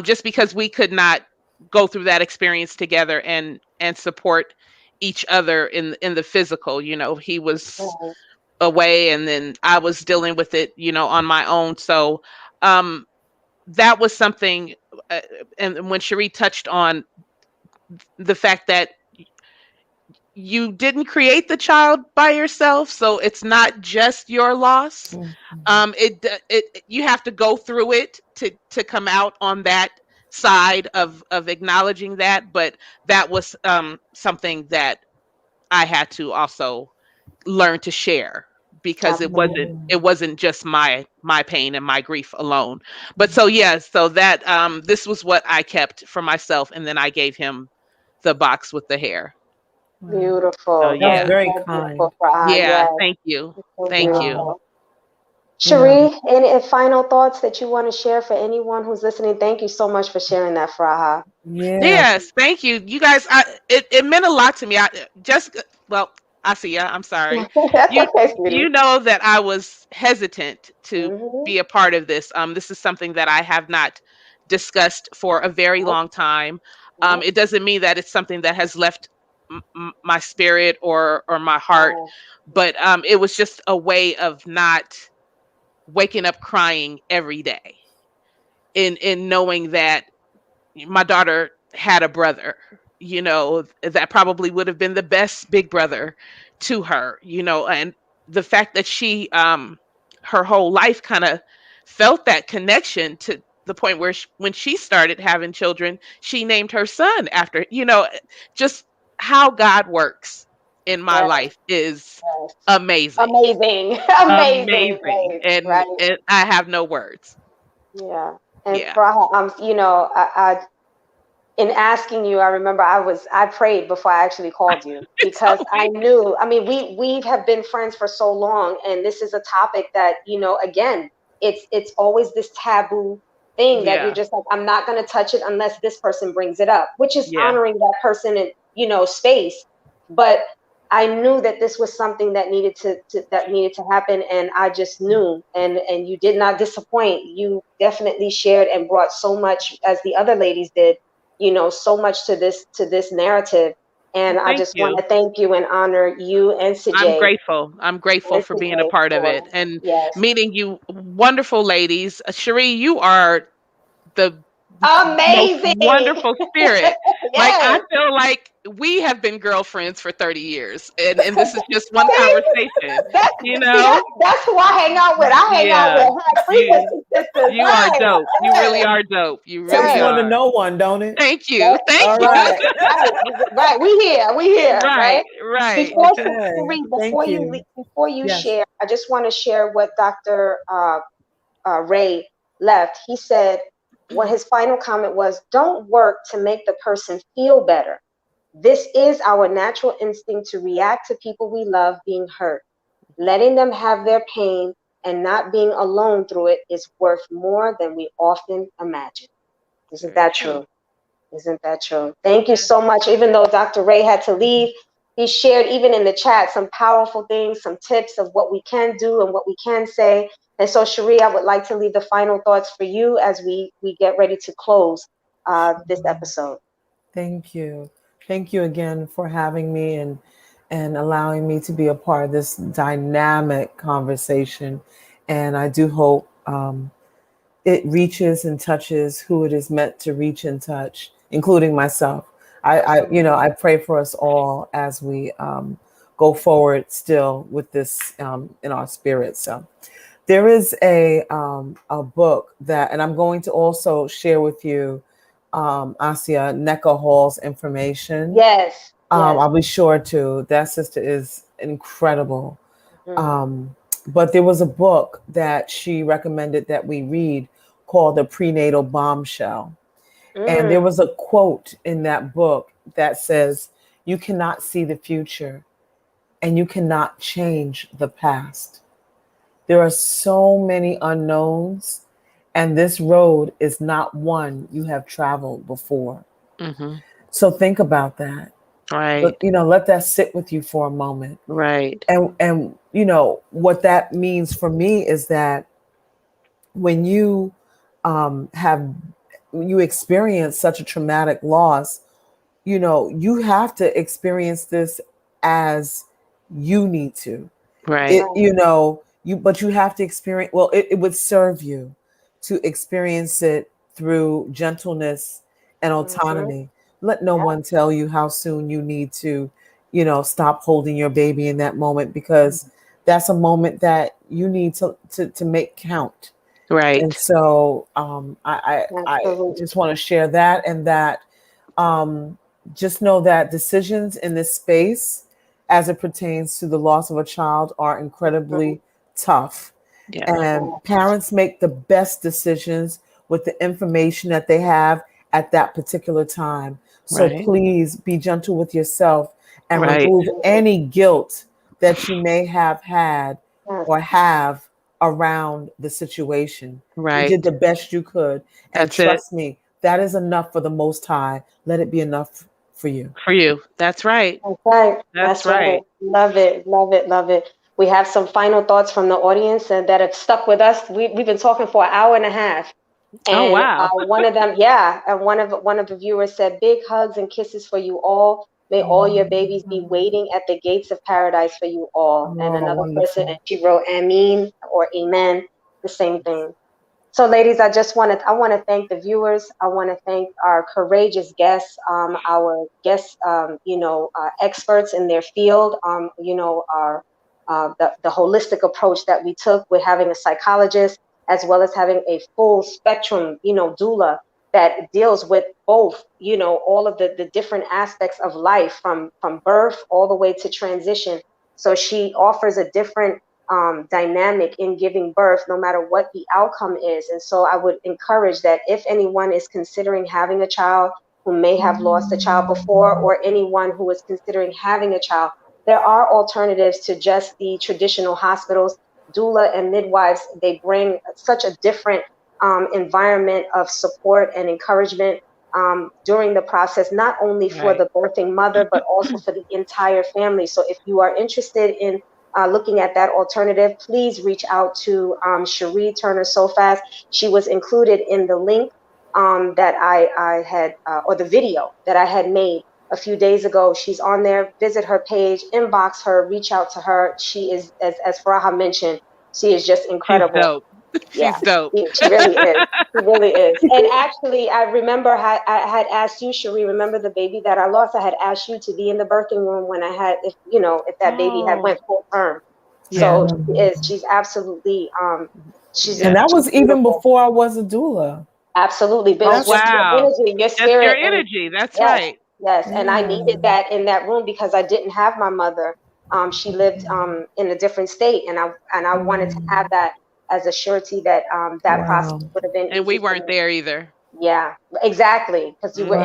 just because we could not go through that experience together and support each other in the physical. You know, he was Right. away, and then I was dealing with it, you know, on my own. So um, that was something. And when Cherie touched on the fact that you didn't create the child by yourself, so it's not just your loss. It you have to go through it to come out on that side of acknowledging that. But that was something that I had to also learn to share, because Absolutely. it wasn't just my pain and my grief alone. But so yeah, so that this was what I kept for myself, and then I gave him the box with the hair. So Beautiful. That was yeah. That is very so kind. beautiful, Faraha. Yeah, Yes, thank you. it's so Thank you. Wow. beautiful. You know, Cherie, any final thoughts that you want to share for anyone who's listening? Thank you so much for sharing that, Faraha. yeah. Yes, thank you. You guys, it meant a lot to me. I just well, Asiya, I'm sorry. That's You okay, sweetie. you know that I was hesitant to Mm-hmm. be a part of this. This is something that I have not discussed for a very Yep, long time. yep. It doesn't mean that it's something that has left my spirit or my heart, Right. but it was just a way of not waking up crying every day in knowing that my daughter had a brother, that probably would have been the best big brother to her, and the fact that she, her whole life kind of felt that connection to the point where when she started having children, she named her son after, just how God works in my Yes, life is yes. amazing, Amazing. Amazing. amazing. Right. And, Right. and I have no words. Yeah. And Yeah. for in asking you, I remember I prayed before I actually called you It's because I okay. knew, I mean, we have been friends for so long, and this is a topic that, again, it's always this taboo thing that you're Yeah. just like, I'm not going to touch it unless this person brings it up, which is Yeah. honoring that person in, space. But I knew that this was something that needed to happen, and I just knew, and you did not disappoint. You definitely shared and brought so much, as the other ladies did, so much to this narrative. And I Thank just want you. to thank you and honor you and I'm CJ grateful. I'm grateful for being a part of it for, and yes, meeting you wonderful ladies. Cherie, you are the most amazing. wonderful spirit. Like, I Yes. feel like we have been girlfriends for 30 years, and this is just one Okay. conversation, That, you see, know? that's who I hang out with. I hang out Yeah. with high You frequency sisters. you are Right. dope. You really Yes. are dope. You Takes really Yes. one to are. know one, don't it? Thank you. That's Thank All you. right. right. Right. Right. We here. Right. Right. Right. Before Okay. Sheree, Thank you. before you Yes. share, I just want to share what Dr. Ray left. He said, what his final comment was, don't work to make the person feel better. This is our natural instinct to react to people we love being hurt. Letting them have their pain and not being alone through it is worth more than we often imagine. Isn't Very that true. true? Isn't that true? Thank you Yeah. so much. Even though Dr. Ray had to leave, he shared even in the chat some powerful things, some tips of what we can do and what we can say. And so, Cherie, I would like to leave the final thoughts for you as we get ready to close this episode. Thank you. Thank you again for having me and allowing me to be a part of this dynamic conversation. And I do hope it reaches and touches who it is meant to reach and touch, including myself. I pray for us all as we go forward still with this in our spirit. So there is a book that, and I'm going to also share with you, Asia Neka Hall's information. Yes, yes. I'll be sure to. That sister is incredible. Mm, But there was a book that she recommended that we read called The Prenatal Bombshell. And there mm, was a quote in that book that says, "You cannot see the future and you cannot change the past. There are so many unknowns, and this road is not one you have traveled before." Mm-hmm. So think about that. Right. But let that sit with you for a moment. Right. And what that means for me is that when have you experience such a traumatic loss, you have to experience this as you need to. Right. It right. but you have to experience, well, it would serve you to experience it through gentleness and Mm-hmm. autonomy. Let no Yeah. one tell you how soon you need to stop holding your baby in that moment, because that's a moment that you need to make count. And Right. so I Absolutely. just want to share that, and that um, just know that decisions in this space, as it pertains to the loss of a child, are Mhm. incredibly tough. Yeah. And parents make the best decisions with the information that they have at that particular time. So Right. please be gentle with yourself and Right. remove any guilt that you may have had Yes. or have around the situation. You did Right. the best you could. And That's it trust me, that is enough for the Most High. Let it be enough for you. for you. That's right. That's right. That's That's right. right. Love it. Love it. Love it. We have some final thoughts from the audience and that have stuck with us. We've been talking for an hour and a half. Oh, And wow. one of them, yeah, and one of the viewers said, "Big hugs and kisses for you all. May all your babies be waiting at the gates of paradise for you all." And Oh, another person, and wonderful. she wrote, "Amen" or "Amen," the same thing. So, ladies, I want to thank the viewers. I want to thank our courageous guests, our guests, experts in their field. Our the holistic approach that we took with having a psychologist as well as having a full spectrum, doula that deals with both, all of the different aspects of life from birth all the way to transition. So she offers a different dynamic in giving birth, no matter what the outcome is. And so I would encourage that if anyone is considering having a child who may have lost a child before, or anyone who is considering having a child, there are alternatives to just the traditional hospitals. Doula and midwives, they bring such a different environment of support and encouragement during the process, not only for the birthing mother, but also for the entire family. So if you are interested in looking at that alternative, please reach out to Cherie Turner Sofas. She was included in the link that I had, or the video that I had made a few days ago. She's on there. Visit her page, inbox her, reach out to her. She is, as Faraha mentioned, she is just incredible. She's dope. Yeah, She's dope. she really is. She really is. And actually, I remember I had asked you, Cherie, remember the baby that I lost? I had asked you to be in the birthing room when I had, if that baby had went full term. So she's absolutely, and that was even before I was a doula. Absolutely. But it's just your energy, your spirit. That's your energy. That's right. Yes. And I needed that in that room because I didn't have my mother. She lived in a different state, and I wanted to have that as a surety that that process would have been easy. And we weren't there either. Yeah, exactly. Because you were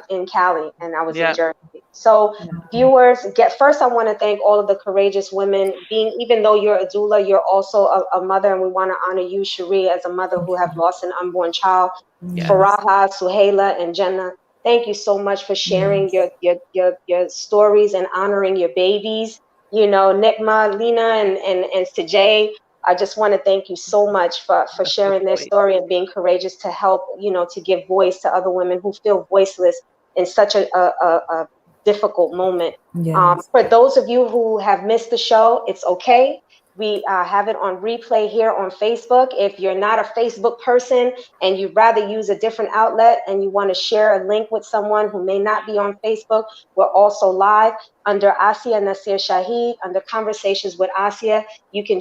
in Cali and I was in Jersey. So viewers, first I want to thank all of the courageous women. Even though you're a doula, you're also a mother, and we want to honor you, Cherie, as a mother who have lost an unborn child. Faraha, Suhaila, and Jenna, thank you so much for sharing your stories and honoring your babies. Nikma, Lena, and Sejay, I just want to thank you so much for sharing their story and being courageous to help, to give voice to other women who feel voiceless in such a difficult moment. For those of you who have missed the show, it's okay. We have it on replay here on Facebook. If you're not a Facebook person and you'd rather use a different outlet and you want to share a link with someone who may not be on Facebook, we're also live under Asiya Nasir Shahid, under Conversations with Asiya. You can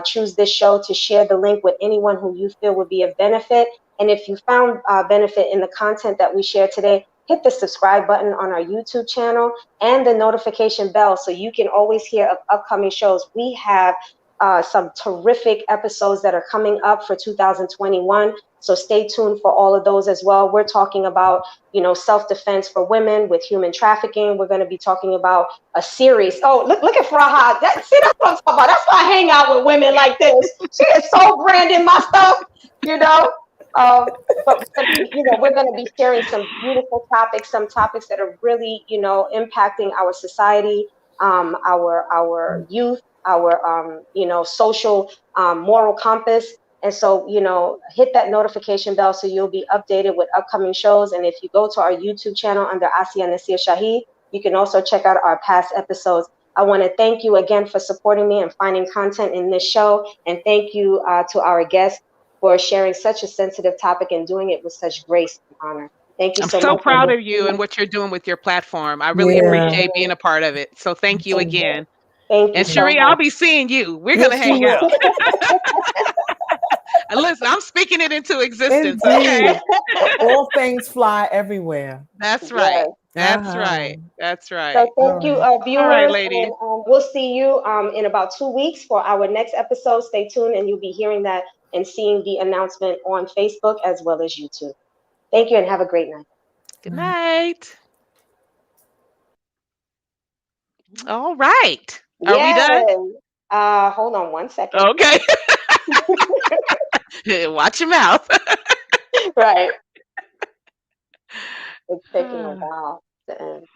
choose this show to share the link with anyone who you feel would be of benefit. And if you found benefit in the content that we shared today, hit the subscribe button on our YouTube channel and the notification bell so you can always hear of upcoming shows. We have some terrific episodes that are coming up for 2021. So stay tuned for all of those as well. We're talking about, self-defense for women with human trafficking. We're going to be talking about a series. Oh, look at Farhad. That's what I'm talking about. That's why I hang out with women like this. She is so branding my stuff, but we're going to be sharing some beautiful topics, some topics that are really, impacting our society, our youth, our social moral compass. And so, hit that notification bell so you'll be updated with upcoming shows. And if you go to our YouTube channel under Asiya Nasir Shahid, you can also check out our past episodes. I want to thank you again for supporting me and finding content in this show. And thank you to our guests for sharing such a sensitive topic and doing it with such grace and honor. Thank you so much. I'm so proud of you and what you're doing with your platform. I really appreciate being a part of it. So thank you again. Thank you. And Cherie, I'll be seeing you. We're going to hang out. And listen, I'm speaking it into existence. Okay? All things fly everywhere. That's right. That's right. That's right. So thank you, viewers. All right, ladies. And, we'll see you in about 2 weeks for our next episode. Stay tuned, and you'll be hearing that and seeing the announcement on Facebook as well as YouTube. Thank you, and have a great night. Good night. All right. Are we done? Hold on 1 second. Okay. Watch your mouth. Right. It's taking a while to end.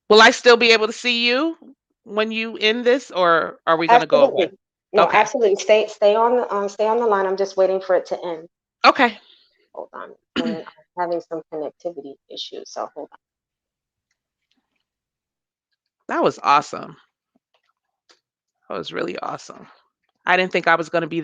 Will I still be able to see you when you end this, or are we going to go away? No, absolutely. Stay on the line. I'm just waiting for it to end. Okay. Hold on. I'm having some connectivity issues, so hold on. That was awesome. That was really awesome. I didn't think I was going to be